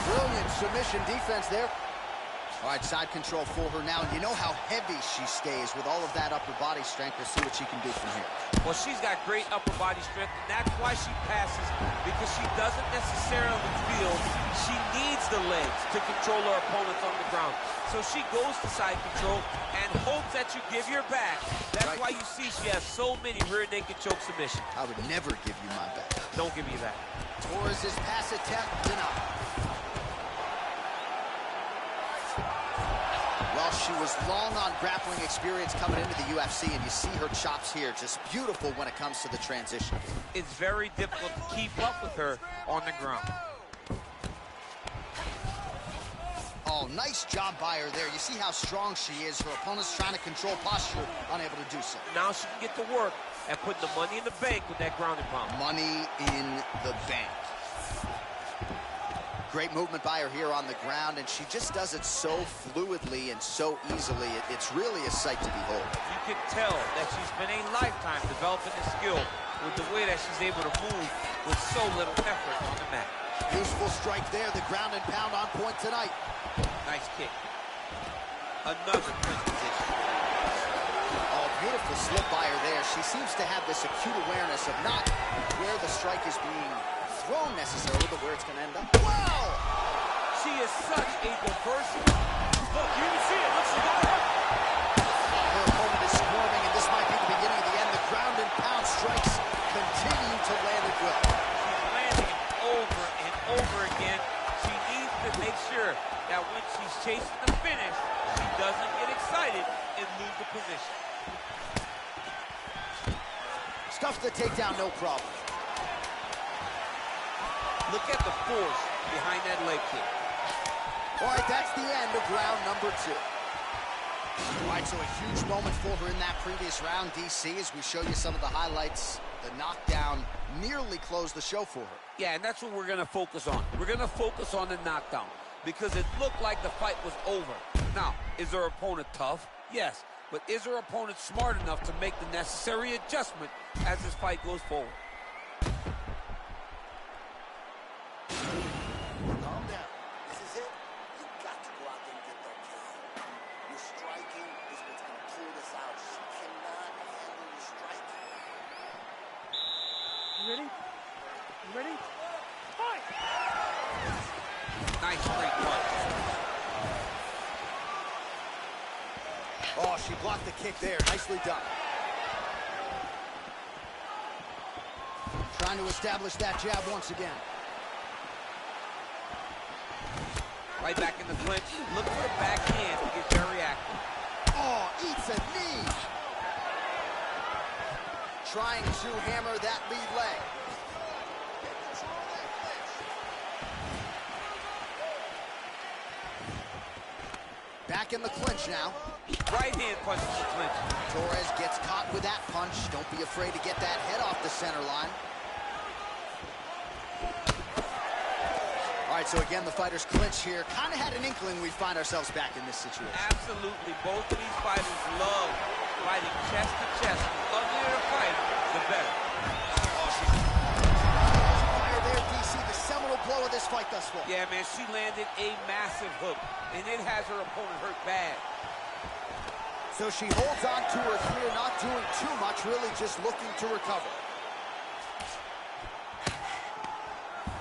Brilliant submission defense there. All right, side control for her now. And you know how heavy she stays with all of that upper body strength. We'll see what she can do from here. Well, she's got great upper body strength, and that's why she passes, because she doesn't necessarily feel she needs the legs to control her opponents on the ground. So she goes to side control and hopes that you give your back. That's why you see she has so many rear naked choke submissions. I would never give you my back. Don't give me that. Torres' pass attempt denied. Well, she was long on grappling experience coming into the UFC, and you see her chops here, just beautiful when it comes to the transition. It's very difficult to keep up with her on the ground. Oh, nice job by her there. You see how strong she is. Her opponent's trying to control posture, unable to do so. Now she can get to work and put the money in the bank with that ground and pound. Money in the bank. Great movement by her here on the ground, and she just does it so fluidly and so easily. It's really a sight to behold. You can tell that she's been a lifetime developing this skill with the way that she's able to move with so little effort on the mat. Useful strike there, the ground and pound on point tonight. Nice kick. Another clinch position. Oh, beautiful slip by her there. She seems to have this acute awareness of not where the strike is being thrown necessarily, but where it's going to end up. Wow! She is such a diverse. Look, you can see it. Look, she got it. Her opponent is squirming, and this might be the beginning of the end. The ground and pound strikes continue to land at will. She's and lose the position. Stuffs the takedown, no problem. Look at the force behind that leg kick. All right, that's the end of round number 2. All right, so a huge moment for her in that previous round, DC, as we show you some of the highlights. The knockdown nearly closed the show for her. Yeah, and that's what we're going to focus on. We're going to focus on the knockdown because it looked like the fight was over. Now, is her opponent tough? Yes. But is her opponent smart enough to make the necessary adjustment as this fight goes forward? Calm down. This is it. You got to go out there and get that KO. Your striking is what's going to pull this out. She cannot handle your striking. You ready? You ready? Fight! Nice straight punch. Oh, she blocked the kick there. Nicely done. Trying to establish that jab once again. Right back in the clinch. Look for the backhand to get very active. Oh, eats a knee. Trying to hammer that lead leg. Back in the clinch now. Right hand punches the clinch. Torres gets caught with that punch. Don't be afraid to get that head off the center line. All right, so again, the fighters clinch here. Kind of had an inkling we'd find ourselves back in this situation. Absolutely. Both of these fighters love fighting chest to chest. The uglier the fight, the better. Oh, she's fire there, DC. The seminal blow of this fight thus far. Yeah, man, she landed a massive hook, and it has her opponent hurt bad. So she holds on to her here, not doing too much, really just looking to recover.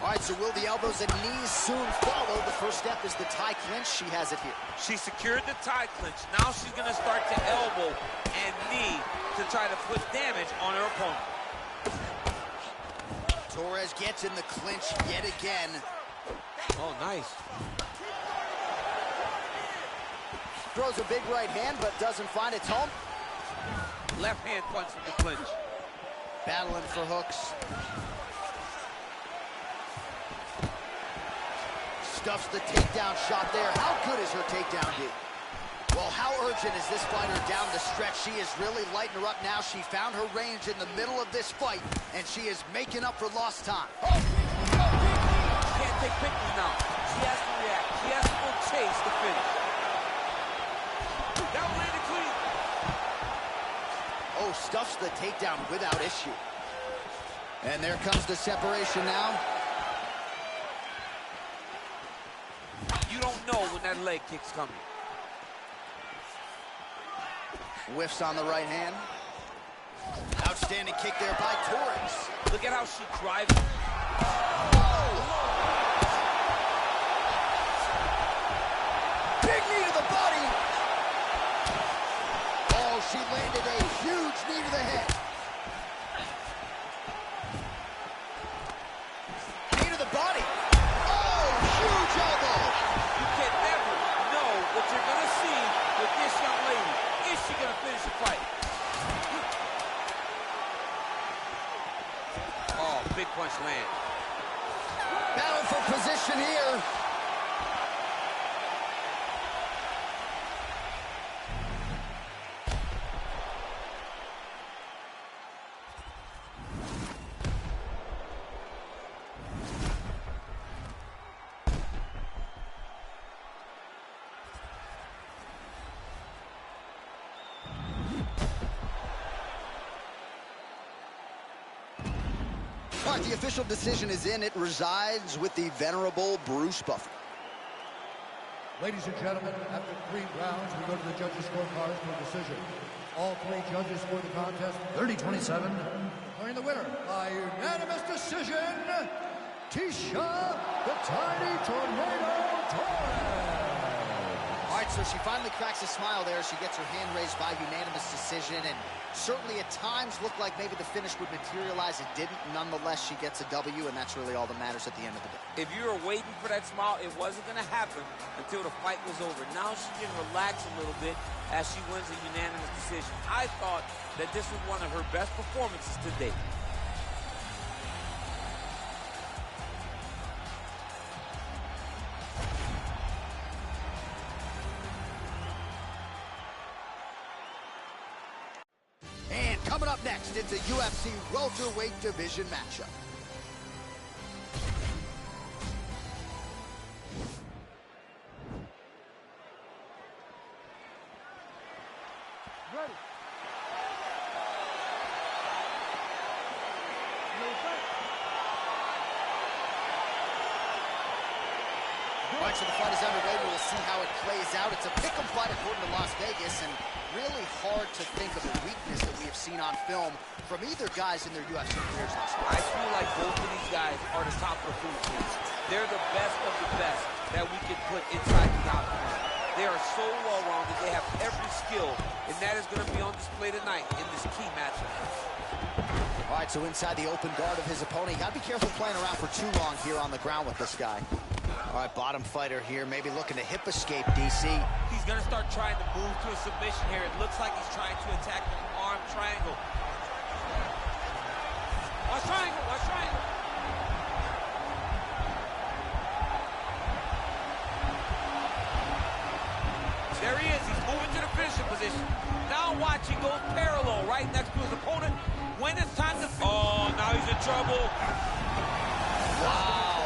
All right, so will the elbows and knees soon follow? The first step is the tie clinch. She has it here. She secured the tie clinch. Now she's going to start to elbow and knee to try to put damage on her opponent. Torres gets in the clinch yet again. Oh, nice. Throws a big right hand, but doesn't find its home. Left hand punch in the clinch. Battling for hooks. Stuffs the takedown shot there. How good is her takedown, D? Well, how urgent is this fighter down the stretch? She is really lighting her up now. She found her range in the middle of this fight, and she is making up for lost time. She can't take pictures now. She has to react. She has to go chase the finish. That one landed clean. Oh, stuffs the takedown without issue. And there comes the separation now. You don't know when that leg kick's coming. Whiffs on the right hand. Outstanding kick there by Torres. Look at how she drives it. Big knee to the body. Oh, she landed a huge knee to the head. Knee to the body. Oh, huge elbow. You can never know what you're going to see with this young lady. Is she going to finish the fight? Oh, big punch land. Battle for position here. All right, the official decision is in. It resides with the venerable Bruce Buffer. Ladies and gentlemen, after 3 rounds, we go to the judges' scorecards for a decision. All 3 judges scored the contest 30-27. Declaring the winner by unanimous decision, Tisha the Tiny Tornado Torres. All right, so she finally cracks a smile there. She gets her hand raised by unanimous decision, and certainly at times looked like maybe the finish would materialize. It didn't. Nonetheless, she gets a W, and that's really all that matters at the end of the day. If you were waiting for that smile, it wasn't going to happen until the fight was over. Now she can relax a little bit as she wins a unanimous decision. I thought that this was one of her best performances to date. And coming up next, it's a UFC welterweight division matchup. Ready. All right, so the fight is underway. We'll see how it plays out. It's a pick'em fight according to Las Vegas, and really hard to think of a weakness that we have seen on film from either guys in their UFC careers thus far. I feel like both of these guys are the top of the food chain. They're the best of the best that we could put inside the octagon. They are so well-rounded. They have every skill, and that is going to be on display tonight in this key matchup. All right, so inside the open guard of his opponent, you got to be careful playing around for too long here on the ground with this guy. All right, bottom fighter here, maybe looking to hip escape, DC. He's going to start trying to move to a submission here. It looks like he's trying to attack the arm triangle. Watch triangle, watch triangle. There he is. He's moving to the finishing position. Now watch, he goes parallel right next to his opponent. When it's time to... Oh, now he's in trouble. Wow.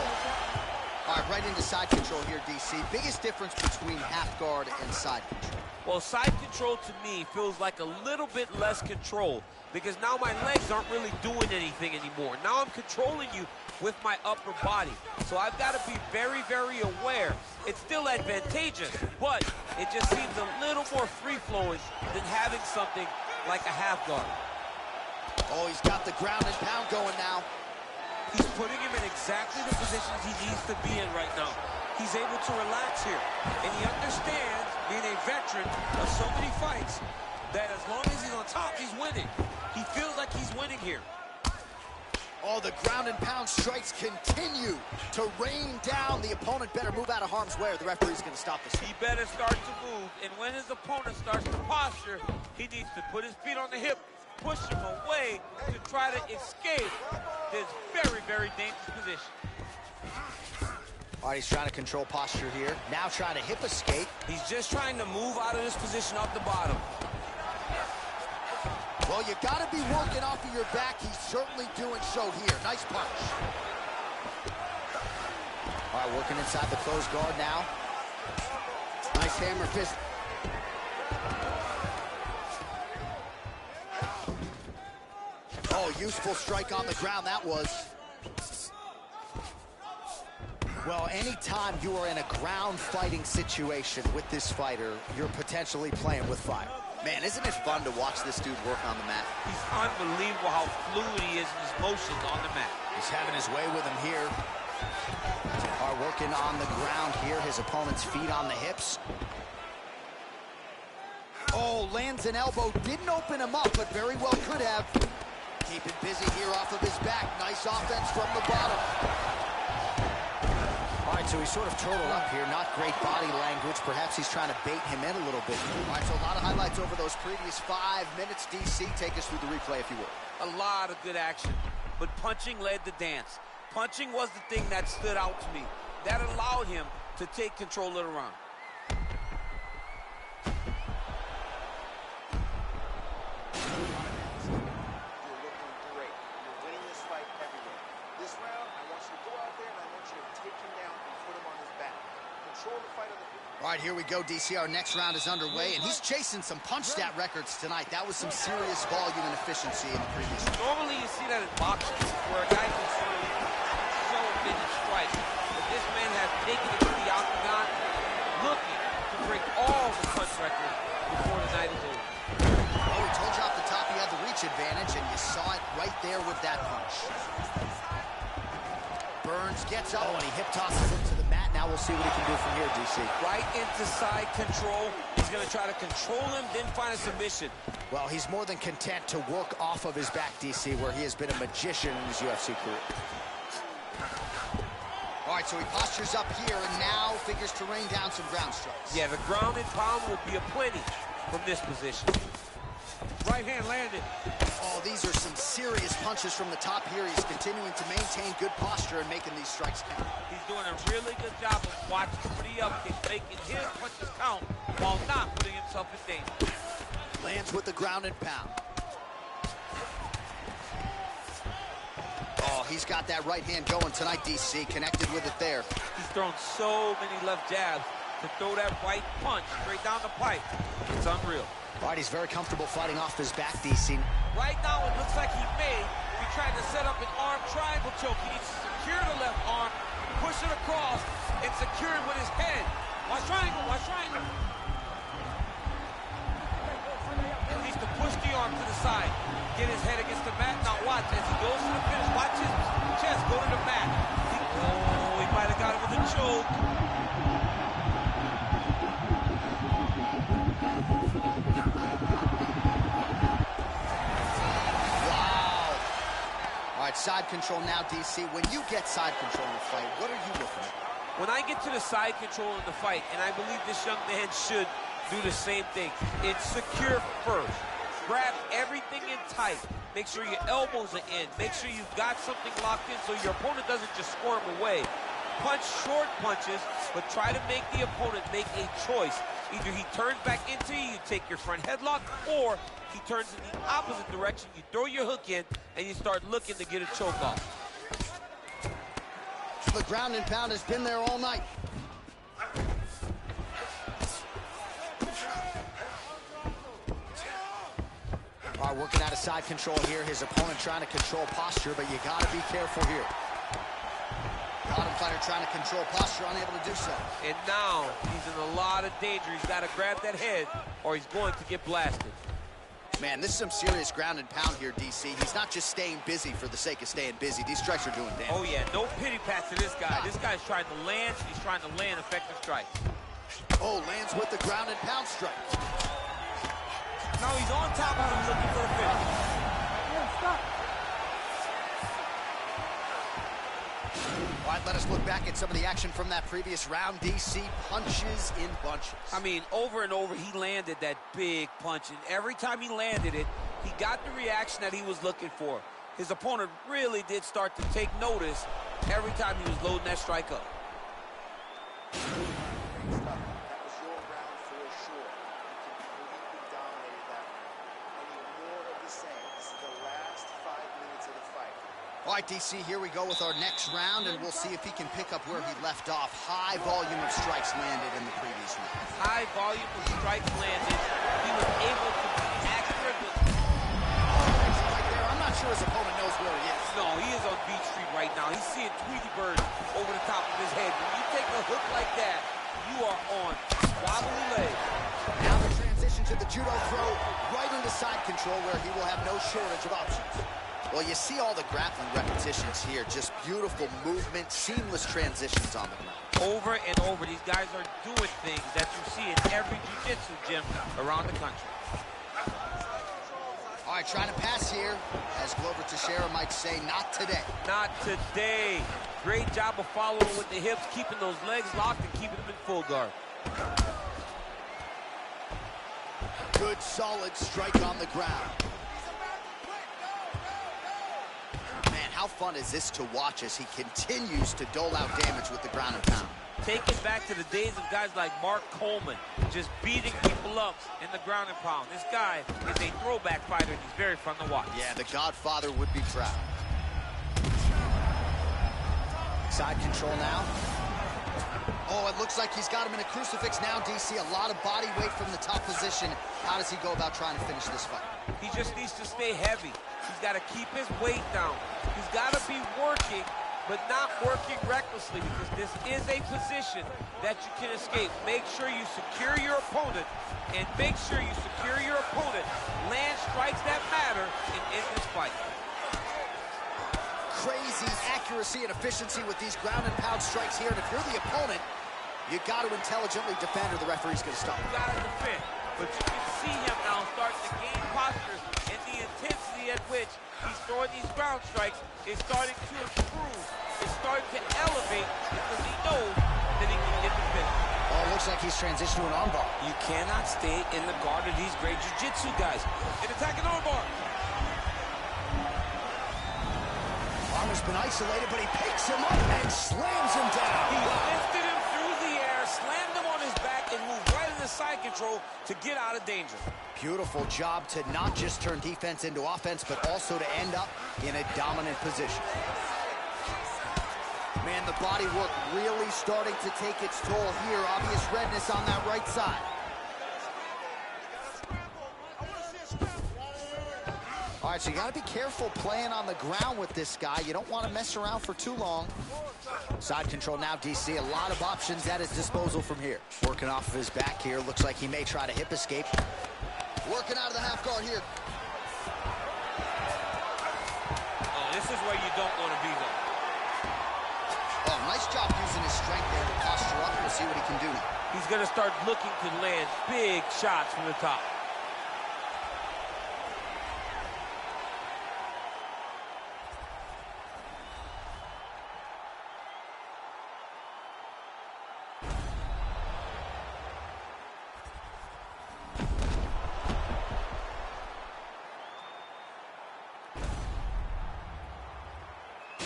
All right, right into side control here, DC. Biggest difference between half guard and side control. Well, side control to me feels like a little bit less control because now my legs aren't really doing anything anymore. Now I'm controlling you with my upper body. So I've got to be very, very aware. It's still advantageous, but it just seems a little more free-flowing than having something like a half guard. Oh, he's got the ground and pound going now. He's putting him in exactly the positions he needs to be in right now. He's able to relax here, and he understands, being a veteran of so many fights, that as long as he's on top, he's winning. He feels like he's winning here. Oh, the ground and pound strikes continue to rain down. The opponent better move out of harm's way or the referee's going to stop this. He better start to move, and when his opponent starts to posture, he needs to put his feet on the hip, push him away to try to escape this very, very dangerous position. All right, he's trying to control posture here. Now trying to hip escape. He's just trying to move out of this position off the bottom. Well, you got to be working off of your back. He's certainly doing so here. Nice punch. All right, working inside the closed guard now. Nice hammer fist. Oh, useful strike on the ground that was. Well, anytime you are in a ground fighting situation with this fighter, you're potentially playing with fire. Man, isn't it fun to watch this dude work on the mat? He's unbelievable how fluid he is in his motions on the mat. He's having his way with him here. Are working on the ground here. His opponent's feet on the hips. Oh, lands an elbow. Didn't open him up, but very well could have. Keeping busy here off of his back. Nice offense from the bottom. All right, so he's sort of turtled up here. Not great body language. Perhaps he's trying to bait him in a little bit. All right, so a lot of highlights over those previous 5 minutes. DC, take us through the replay if you would. A lot of good action, but punching led the dance. Punching was the thing that stood out to me. That allowed him to take control of the round. All right, here we go, DC. Our next round is underway, and he's chasing some punch stat records tonight. That was some serious volume and efficiency in the previous round. Normally you see that in boxing, where a guy can sort of show a vintage strike. But this man has taken it to the octagon, looking to break all the punch records before the night is over. Oh, he told you off the top he had the reach advantage, and you saw it right there with that punch. Burns gets up, and he hip tosses him to the mat. Now Now we'll see what he can do from here, DC. Right into side control. He's going to try to control him, then find a submission. Well, he's more than content to work off of his back, DC, where he has been a magician in his UFC career. All right, so he postures up here and now figures to rain down some ground strikes. Yeah, the ground and pound will be aplenty from this position. Right hand landed. Oh, these are some serious punches from the top here. He's continuing to maintain good posture and making these strikes count. He's doing a really good job of watching for the upkick, making his punches count while not putting himself in danger. Lands with the ground and pound. Oh, he's got that right hand going tonight, DC. Connected with it there. He's thrown so many left jabs to throw that right punch straight down the pipe. It's unreal. All right, he's very comfortable fighting off his back, DC. Right now, it looks like he may be trying to set up an arm triangle choke. He needs to secure the left arm, push it across, and secure it with his head. Watch triangle, watch triangle. He needs to push the arm to the side, get his head against the mat. Now watch, as he goes to the finish, watch his chest go to the mat. He might have got him with a choke. Side control now, DC. When you get side control in the fight, what are you looking at? When I get to the side control in the fight, and I believe this young man should do the same thing, it's secure first. Grab everything in tight. Make sure your elbows are in. Make sure you've got something locked in so your opponent doesn't just squirm away. Punch short punches, but try to make the opponent make a choice. Either he turns back into you, you take your front headlock, or he turns in the opposite direction, you throw your hook in, and you start looking to get a choke off. The ground and pound has been there all night. All right, working out of side control here. His opponent trying to control posture, but you got to be careful here. Bottom fighter trying to control posture, unable to do so. And now he's in a lot of danger. He's got to grab that head, or he's going to get blasted. Man, this is some serious ground and pound here, DC. He's not just staying busy for the sake of staying busy. These strikes are doing damage. Oh, yeah, no pity pat to this guy. This guy's trying to land, and he's trying to land effective strikes. Oh, lands with the ground and pound strike. Now he's on top of him looking for a finish. Yeah, stop. All right, let us look back at some of the action from that previous round. DC punches in bunches. I mean, over and over, he landed that big punch, and every time he landed it, he got the reaction that he was looking for. His opponent really did start to take notice every time he was loading that strike up. All right, DC, here we go with our next round, and we'll see if he can pick up where he left off. High volume of strikes landed in the previous round. High volume of strikes landed. He was able to be accurate with... Right there. I'm not sure his opponent knows where he is. No, he is on Beach Street right now. He's seeing Tweety Bird over the top of his head. When you take a hook like that, you are on wobbly legs. Now the transition to the judo throw right into side control, where he will have no shortage of options. Well, you see all the grappling repetitions here. Just beautiful movement, seamless transitions on the ground. Over and over, these guys are doing things that you see in every jiu-jitsu gym around the country. All right, trying to pass here. As Glover Teixeira might say, not today. Not today. Great job of following with the hips, keeping those legs locked and keeping them in full guard. Good, solid strike on the ground. How fun is this to watch as he continues to dole out damage with the ground and pound? Take it back to the days of guys like Mark Coleman, just beating people up in the ground and pound. This guy is a throwback fighter, and he's very fun to watch. Yeah, the Godfather would be proud. Side control now. Oh, it looks like he's got him in a crucifix now, DC. A lot of body weight from the top position. How does he go about trying to finish this fight? He just needs to stay heavy. He's got to keep his weight down. He's got to be working, but not working recklessly, because this is a position that you can escape. Make sure you secure your opponent, and make sure you secure your opponent. Land strikes that matter and end this fight. crazy accuracy and efficiency with these ground and pound strikes here. And if you're the opponent, you got to intelligently defend or the referee's going to stop. You got to defend. But you can see him now starting to gain posture, and the intensity at which he's throwing these ground strikes is starting to improve. It's starting to elevate because he knows that he can get the finish. Oh, it looks like he's transitioned to an armbar. You cannot stay in the guard of these great jiu-jitsu guys. An attacking armbar. Arm has been isolated, but he picks him up and slams him down. He lifted him through the air, slammed him on his back, and moved right into side control to get out of danger. Beautiful job to not just turn defense into offense, but also to end up in a dominant position. Man, the body work really starting to take its toll here. Obvious redness on that right side. All right, so you got to be careful playing on the ground with this guy. You don't want to mess around for too long. Side control now, DC. A lot of options at his disposal from here. Working off of his back here. Looks like he may try to hip escape. Working out of the half guard here. Oh, this is where you don't want to be, though. Oh, nice job using his strength there to posture up. We'll see what he can do now. He's going to start looking to land big shots from the top.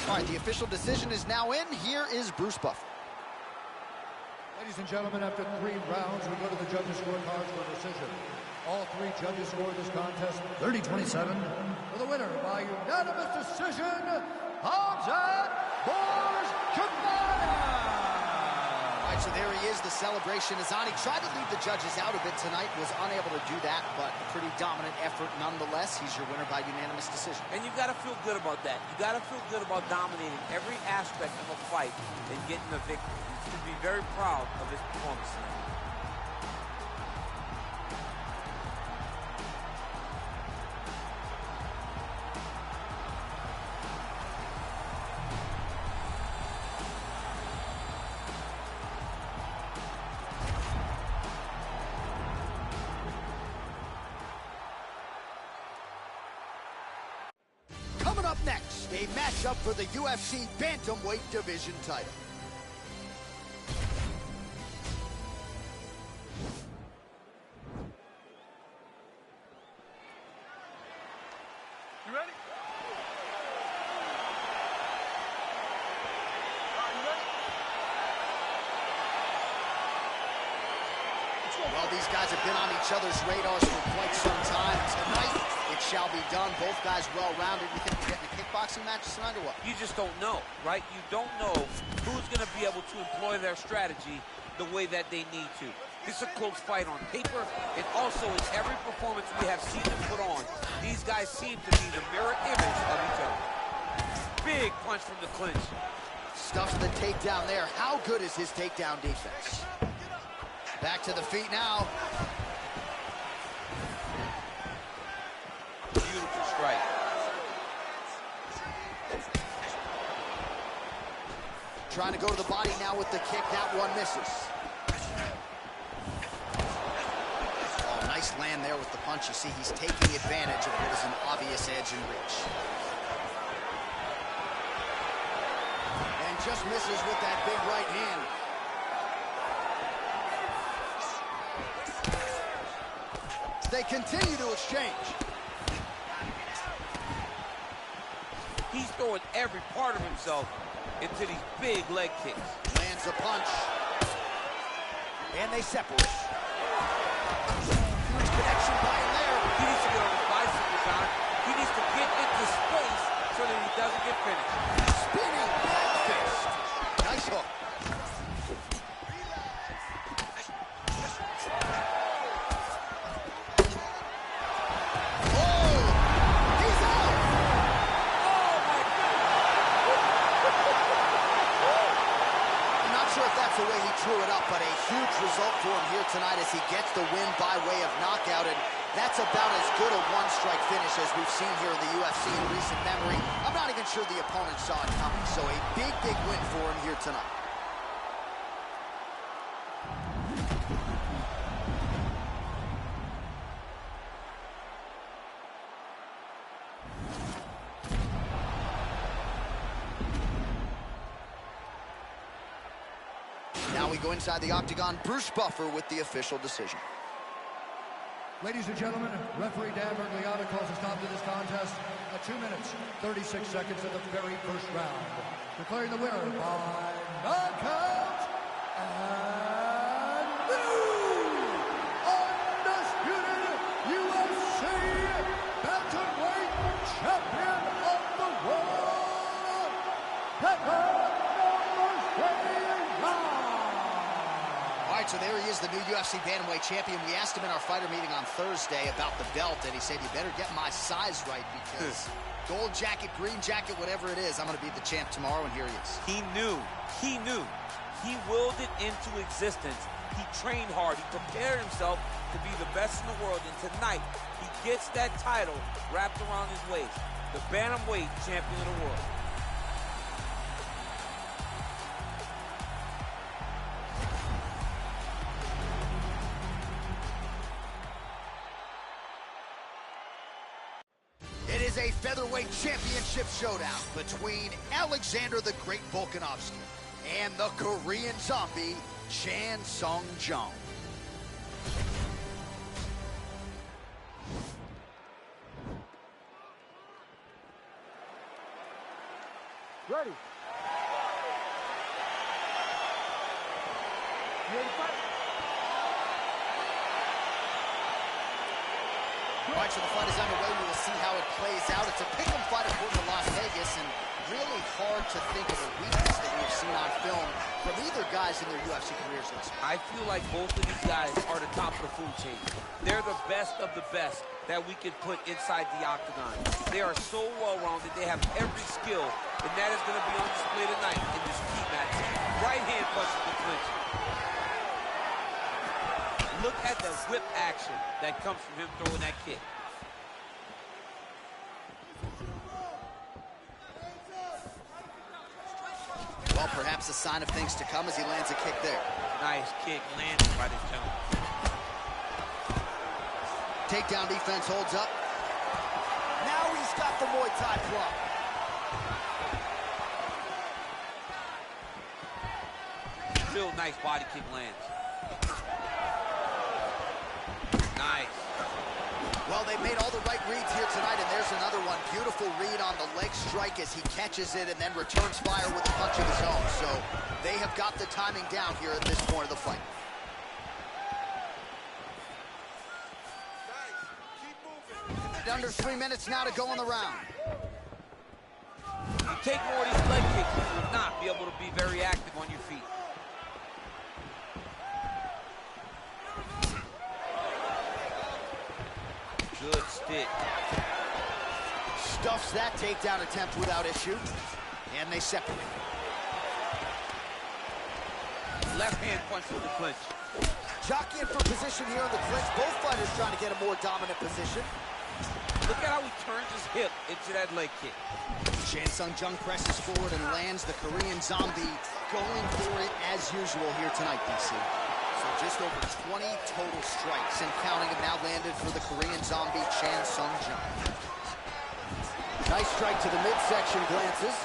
All right, the official decision is now in. Here is Bruce Buffer. Ladies and gentlemen, after 3 rounds, we go to the judges' scorecards for decision. All 3 judges scored this contest 30-27 for the winner by unanimous decision, Hamzat Borz-Khamzat. All right, so there he is. The celebration is on. He tried to leave the judges out a bit tonight, was unable to do that, but a pretty dominant effort nonetheless. He's your winner by unanimous decision. And you've got to feel good about that. You got to feel good about dominating every aspect of a fight and getting the victory. You should be very proud of his performance tonight. Coming up next, a matchup for the UFC Bantamweight Division title. You ready? Well, these guys have been on each other's radars for quite some time. Tonight, it shall be done. Both guys well-rounded. You think we're getting a kickboxing match tonight or what? You just don't know, right? You don't know who's going to be able to employ their strategy the way that they need to. This is a close fight on paper, and also in every performance we have seen them put on, these guys seem to be the mirror image of each other. Big punch from the clinch. Stuffs the takedown there. How good is his takedown defense? Back to the feet now. Beautiful strike. Trying to go to the body now with the kick. That one misses. Oh, nice land there with the punch. You see, he's taking advantage of what is an obvious edge and reach. And just misses with that big right hand. They continue to exchange. He's throwing every part of himself into these big leg kicks. Lands a punch. And they separate. Huge connection by him there. He needs to get on his bicycle, John. He needs to get into space so that he doesn't get finished. Spinning back fist. Nice hook. The way he drew it up, but a huge result for him here tonight as he gets the win by way of knockout. And That's about as good a one-strike finish as we've seen here in the UFC in recent memory. I'm not even sure the opponent saw it coming, so a big, big win for him here tonight. Now we go inside the octagon. Bruce Buffer with the official decision. Ladies and gentlemen, referee Dan Bergliata calls a stop to this contest at 2 minutes, 36 seconds of the very first round. Declaring the winner by knockout and new undisputed UFC bantamweight champion of the world, All right, so there he is, the new UFC bantamweight champion. We asked him in our fighter meeting on Thursday about the belt, and he said, you better get my size right because gold jacket, green jacket, whatever it is, I'm going to be the champ tomorrow, and here he is. He knew. He willed it into existence. He trained hard. He prepared himself to be the best in the world, and tonight he gets that title wrapped around his waist. The bantamweight champion of the world. It is a featherweight championship showdown between Alexander the Great Volkanovski and the Korean zombie, Chan Sung Jung. Ready. You ready to fight? All right, so the fight is underway. We will see how it plays out. It's a pick'em fight according to Las Vegas, and really hard to think of a weakness that we've seen on film from either guys in their UFC careers thus far. I feel like both of these guys are the top of the food chain. They're the best of the best that we could put inside the octagon. They are so well-rounded. They have every skill, and that is going to be on display tonight in this key match. Right hand punches the clinch. Look at the whip action that comes from him throwing that kick. Well, perhaps a sign of things to come as he lands a kick there. Nice kick landed by this gentleman. Takedown defense holds up. Now he's got the Muay Thai plug. Still nice body kick lands. Nice. Well, they've made all the right reads here tonight, and there's another one. Beautiful read on the leg strike as he catches it and then returns fire with a punch of his own. So they have got the timing down here at this point of the fight. Under 3 minutes now to go in the round. You take more of these leg kicks, you will not be able to be very active on your feet. Good stick. Stuffs that takedown attempt without issue. And they separate. Left hand punch with the clinch. Jockeying for position here in the clinch. Both fighters trying to get a more dominant position. Look at how he turns his hip into that leg kick. Chan Sung Jung presses forward and lands the Korean zombie, going for it as usual here tonight, DC. So just over 20 total strikes and counting have now landed for the Korean zombie, Chan Sung Jung. Nice strike to the midsection, glances.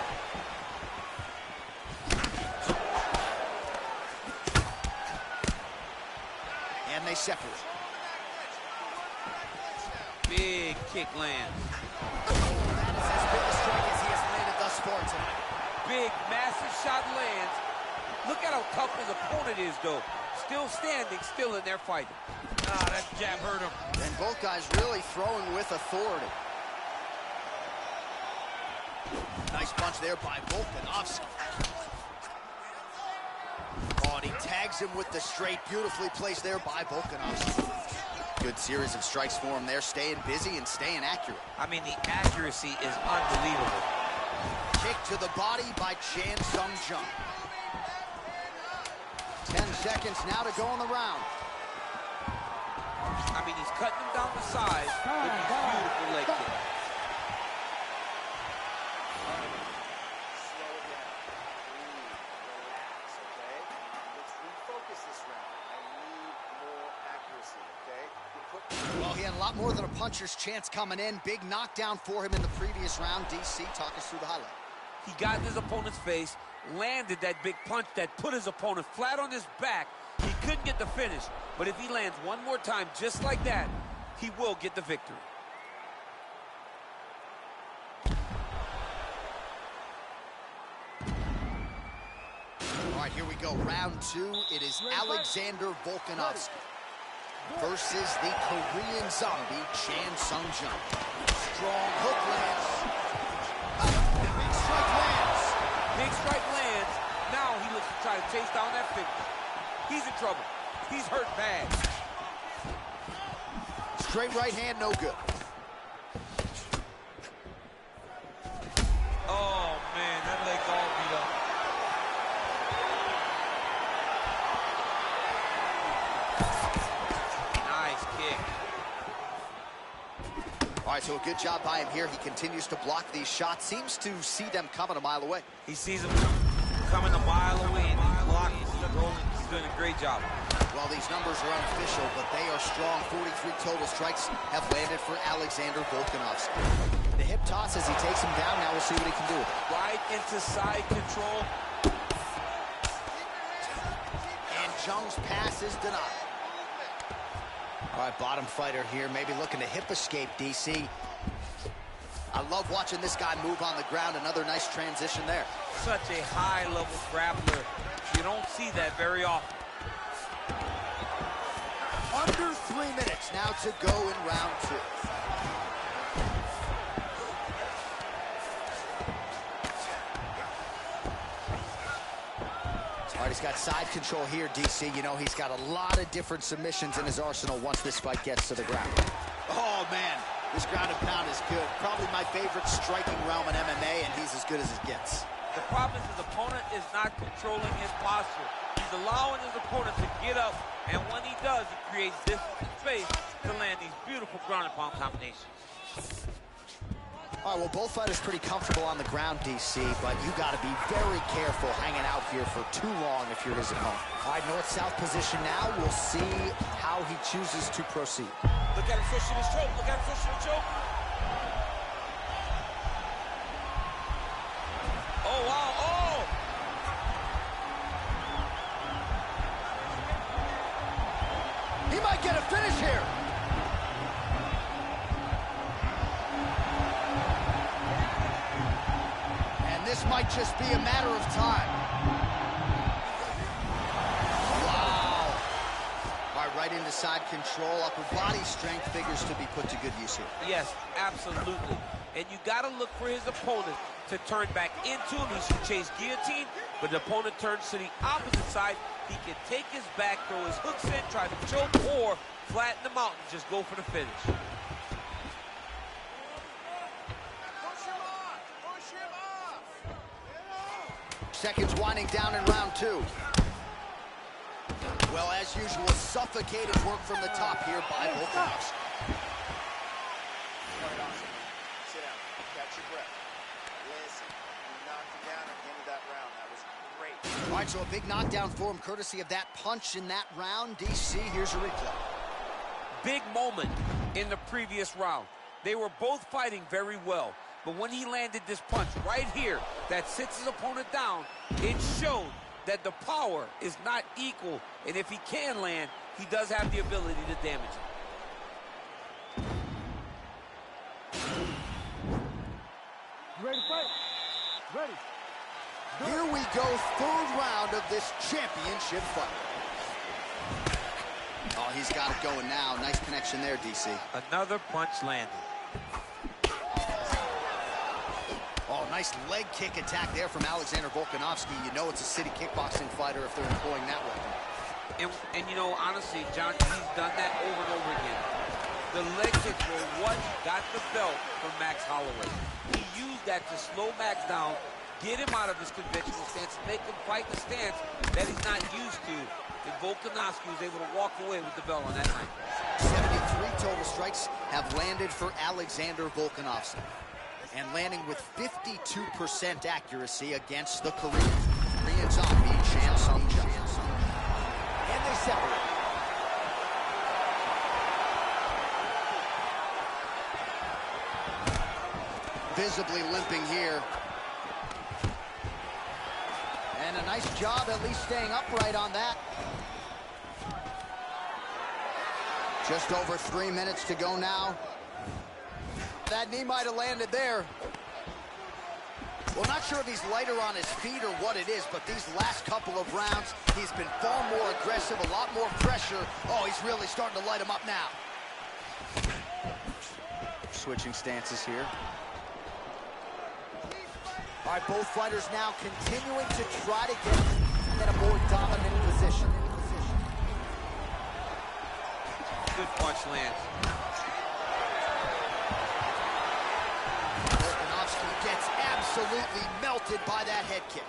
And they separate. Big kick lands. That is as big a strike as he has landed thus far tonight. Big, massive shot lands. Look at how tough his opponent is, though. Still standing, still in there fighting. Ah, that jab hurt him. And both guys really throwing with authority. Nice punch there by Volkanovski. Oh, and he tags him with the straight. Beautifully placed there by Volkanovski. Good series of strikes for him there, staying busy and staying accurate. I mean, the accuracy is unbelievable. Kick to the body by Chan Sung Jung. 10 seconds now to go in the round. I mean, he's cutting him down the side with these beautiful leg kicks. Slow it down. Breathe. Relax, okay? Let's refocus this round. I need more accuracy, okay? Well, he had a lot more than a puncher's chance coming in. Big knockdown for him in the previous round. DC, talk us through the highlight. He got in his opponent's face, landed that big punch that put his opponent flat on his back. He couldn't get the finish, but if he lands one more time just like that, he will get the victory. All right, here we go. Round two. It is Alexander Volkanovski versus the Korean zombie, Chan Sung Jung. Strong hook lands. Big strike lands. Big strike lands. Now he looks to try to chase down that finish. He's in trouble. He's hurt bad. Straight right hand, no good. Oh, man, that leg's all beat up. Nice kick. All right, so a good job by him here. He continues to block these shots. Seems to see them coming a mile away. He sees them coming a mile away, and he's blocking. He's rolling. He's doing a great job. Well, these numbers are unofficial, but they are strong. 43 total strikes have landed for Alexander Volkanovski. The hip toss as he takes him down. Now we'll see what he can do with it. Right into side control. And Jung's pass is denied. All right, bottom fighter here, maybe looking to hip escape, DC. I love watching this guy move on the ground. Another nice transition there. Such a high-level grappler. You don't see that very often. Under 3 minutes now to go in round two. All right, he's got side control here, DC. You know, he's got a lot of different submissions in his arsenal once this fight gets to the ground. Oh, man, this ground and pound is good. Probably my favorite striking realm in MMA, and he's as good as it gets. The problem is his opponent is not controlling his posture. He's allowing his opponent to get up, and when he does, he creates distance and space to land these beautiful ground and pound combinations. All right, well, both fighters pretty comfortable on the ground, DC, but you got to be very careful hanging out here for too long if you're his opponent. All right, north-south position now. We'll see how he chooses to proceed. Look at him switching his choke. Look at him switching his choke. Oh, wow. Oh! He might get a finish here. And this might just be a matter of time. Wow. All right, right into side control. Upper body strength figures to be put to good use here. Yes, absolutely. And you got to look for his opponent to turn back into him. He should chase guillotine, but the opponent turns to the opposite side. He can take his back, throw his hooks in, try to choke, or flatten him out and just go for the finish. Push him off! Push him off! Seconds winding down in round two. Well, as usual, suffocated work from the top here by Volkanovski. Sit down. Catch your breath. Listen, you knocked him down at the end of that round. That was great. All right, so a big knockdown for him, courtesy of that punch in that round. DC, here's a replay. Big moment in the previous round. They were both fighting very well, but when he landed this punch right here that sits his opponent down, it showed that the power is not equal, and if he can land, he does have the ability to damage it. You ready to fight? Ready. Here we go, third round of this championship fight. Oh, he's got it going now. Nice connection there, DC. Another punch landed. Oh, nice leg kick attack there from Alexander Volkanovski. You know it's a city kickboxing fighter if they're employing that weapon. And you know, honestly, John, he's done that over and over again. The leg kicks were what got the belt from Max Holloway. He used that to slow Max down, get him out of his conventional stance, make him fight the stance that he's not used to. And Volkanovski was able to walk away with the belt on that night. total strikes have landed for Alexander Volkanovski, and landing with 52% accuracy against the Korean zombie, Chan Sung Jung. And they separate. Visibly limping here. And a nice job at least staying upright on that. Just over 3 minutes to go now. That knee might have landed there. Well, not sure if he's lighter on his feet or what it is, but these last couple of rounds, he's been far more aggressive, a lot more pressure. Oh, he's really starting to light him up now. Switching stances here. All right, both fighters now continuing to try to get in a more dominant position. Good punch lands. Volkanovski gets absolutely melted by that head kick.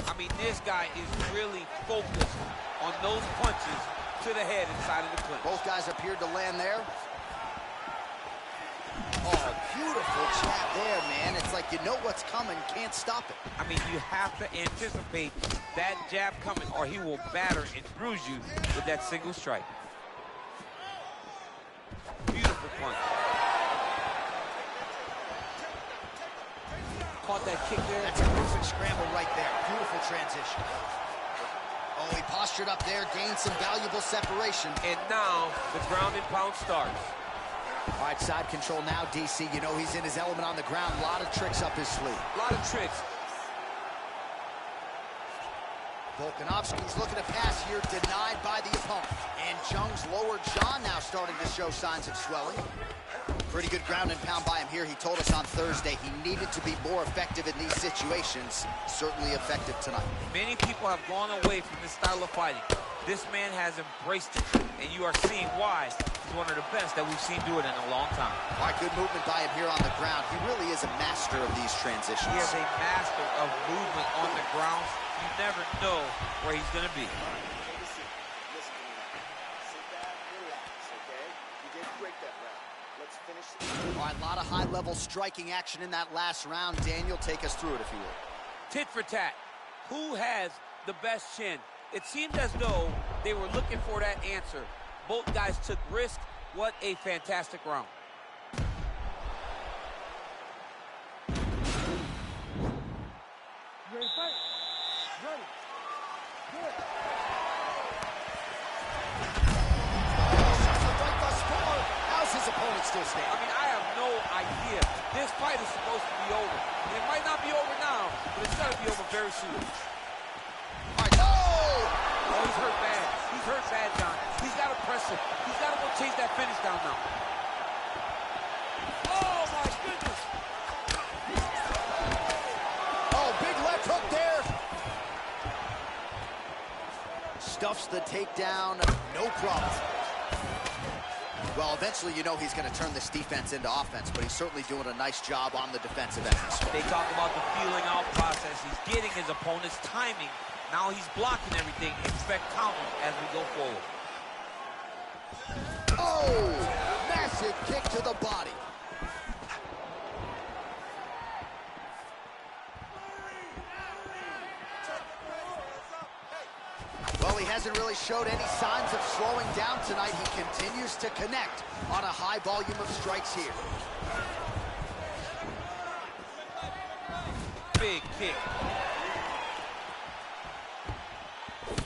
I mean, this guy is really focused on those punches to the head inside of the clinch. Both guys appeared to land there. Oh, beautiful jab there, man. It's like you know what's coming, can't stop it. I mean, you have to anticipate that jab coming or he will batter and bruise you with that single strike. Beautiful punch. Caught that kick there. That's a perfect scramble right there. Beautiful transition. Oh, he postured up there, gained some valuable separation. And now the ground and pound starts. All right, side control now, DC. You know he's in his element on the ground. A lot of tricks up his sleeve. A lot of tricks. Volkanovski's looking to pass here, denied by the opponent. And Jung's lower jaw now starting to show signs of swelling. Pretty good ground and pound by him here. He told us on Thursday he needed to be more effective in these situations. Certainly effective tonight. Many people have gone away from this style of fighting. This man has embraced it, and you are seeing why he's one of the best that we've seen do it in a long time. All right, good movement by him here on the ground. He really is a master of these transitions. He is a master of movement on the ground. You never know where he's going to be. Listen to me now. Sit back, relax, okay? You did great that round. Let's finish this. All right, a lot of high-level striking action in that last round. Daniel, take us through it, if you will. Tit for tat. Who has the best chin? It seemed as though they were looking for that answer. Both guys took risk. What a fantastic round. You ready to fight? Ready. Good. Right thus far. How's his opponent still I standing? mean, I have no idea. This fight is supposed to be over. And it might not be over now, but it's going to be over very soon. All right, Oh, he's hurt bad. He's hurt bad, John. He's got to press it. He's got to go chase that finish down now. Oh, my goodness. Oh, big left hook there. Stuffs the takedown, no problem. Well, eventually you know he's going to turn this defense into offense, but he's certainly doing a nice job on the defensive end. They talk about the feeling out process. He's getting his opponent's timing. Now he's blocking everything. Expect counters as we go forward. Oh, massive kick to the body. Well, he hasn't really showed any signs of slowing down tonight. He continues to connect on a high volume of strikes here. Big kick.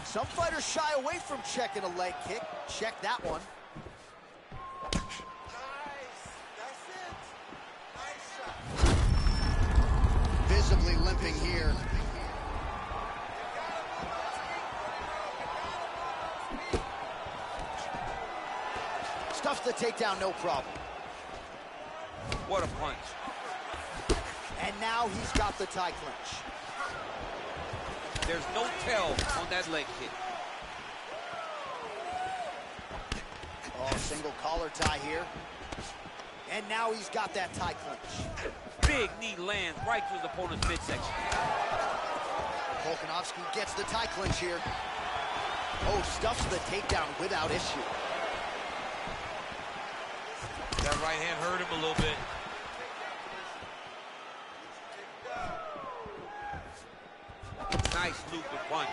Some fighters shy away from checking a leg kick. Check that one. Nice. That's it. Nice shot. Visibly limping here. Stuffs the takedown, no problem. What a punch. And now he's got the tie clinch. There's no tell on that leg kick. Oh, single collar tie here. And now he's got that tie clinch. Big knee lands right to his opponent's midsection. Volkanovski gets the tie clinch here. Oh, stuffs the takedown without issue. right hand hurt him a little bit. Nice looping punch.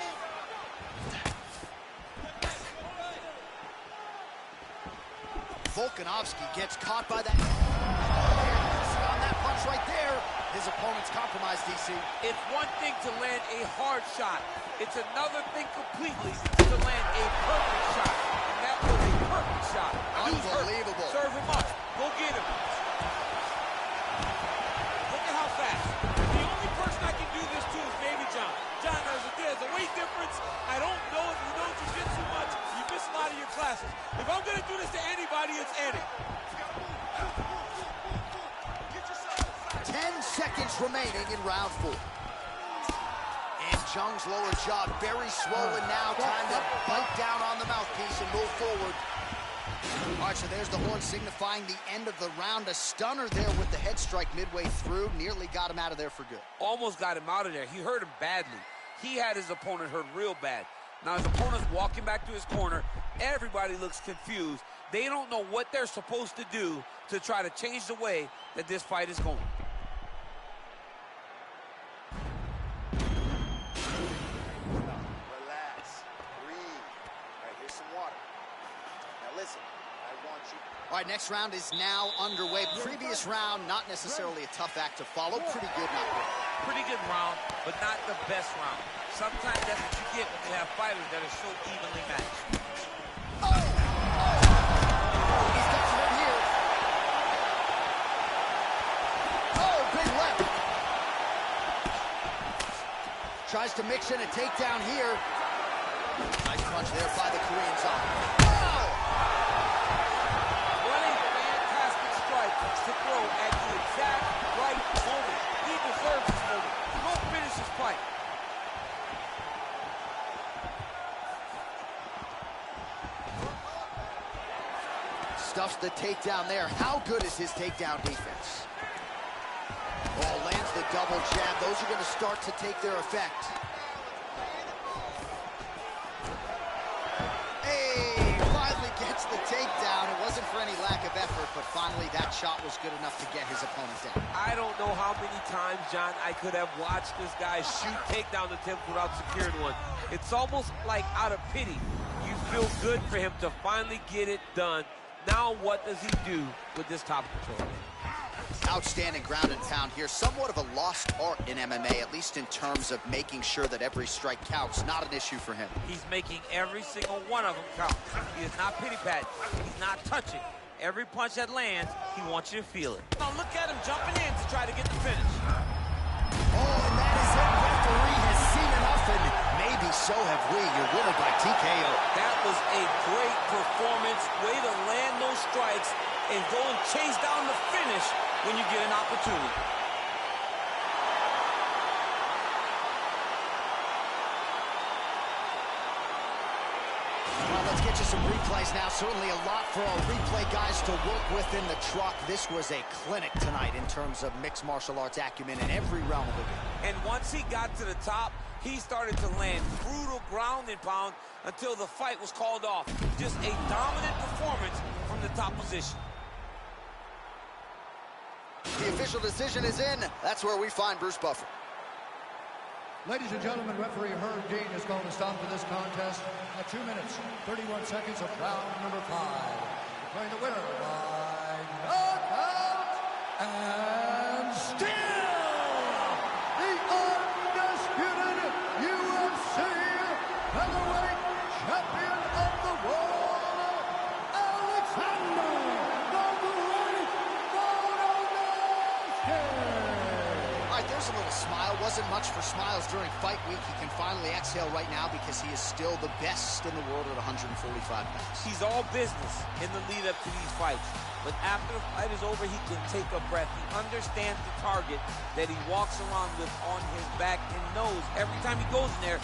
Volkanovski gets caught by that. On that punch right there, his opponent's compromised, DC. It's one thing to land a hard shot. It's another thing completely to land a perfect shot. And that was a perfect shot. Unbelievable. Serve him up. Go get him. Look at how fast. The only person I can do this to is maybe John. John, there's a weight difference. I don't know if you know jiu-jitsu much. You miss a lot of your classes. If I'm going to do this to anybody, it's Eddie. 10 seconds remaining in round 4. And Jung's lower jaw very swollen now. Time to bite down on the mouthpiece and move forward. All right, so there's the horn signifying the end of the round. A stunner there with the head strike midway through. Nearly got him out of there for good. Almost got him out of there. He hurt him badly. He had his opponent hurt real bad. Now his opponent's walking back to his corner. Everybody looks confused. They don't know what they're supposed to do to try to change the way that this fight is going. Relax. Breathe. All right, here's some water. Now listen, I want you... All right, next round is now underway. Previous round, not necessarily a tough act to follow. Pretty good, not good. Pretty good round, but not the best round. Sometimes that's what you get when you have fighters that are so evenly matched. Oh! He's got you in here. Oh, big left. Tries to mix in a takedown here. Nice punch there by the Korean side. Oh! What a fantastic strike to throw at the exact right moment. He deserves this moment. Go finish his fight. Stuffs the takedown there. How good is his takedown defense? Oh, lands the double jab. Those are going to start to take their effect. Hey, finally gets the takedown. It wasn't for any lack of effort, but finally that shot was good enough to get his opponent down. I don't know how many times, John, I could have watched this guy shoot takedown attempts without securing one. It's almost like out of pity. You feel good for him to finally get it done. Now what does he do with this top control? Outstanding ground and pound here. Somewhat of a lost art in MMA, at least in terms of making sure that every strike counts. Not an issue for him. He's making every single one of them count. He is not pity-patting. He's not touching. Every punch that lands, he wants you to feel it. Now look at him jumping in to try to get the finish. Oh, and that is it. Referee has seen enough, and maybe so have we. Your winner by TKO. That was a great performance. Way to land those strikes and go and chase down the finish when you get an opportunity. Well, let's get you some replays now. Certainly a lot for our replay guys to work with in the truck. This was a clinic tonight in terms of mixed martial arts acumen in every realm of the game. And once he got to the top, he started to land brutal ground and pound until the fight was called off. Just a dominant performance from the top position. The official decision is in. That's where we find Bruce Buffer. Ladies and gentlemen, referee Herb Dean is going to stop to this contest at 2 minutes, 31 seconds of round number 5. Declaring the winner by knockout and still the undisputed UFC heavyweight champion of the world, Alexander the Great Volkanovski. All right, there's a little smile. Wasn't much for smiles during fight week. He can finally exhale right now because he is still the best in the world at 145 pounds. He's all business in the lead up to these fights. But after the fight is over, he can take a breath. He understands the target that he walks around with on his back and knows every time he goes in there,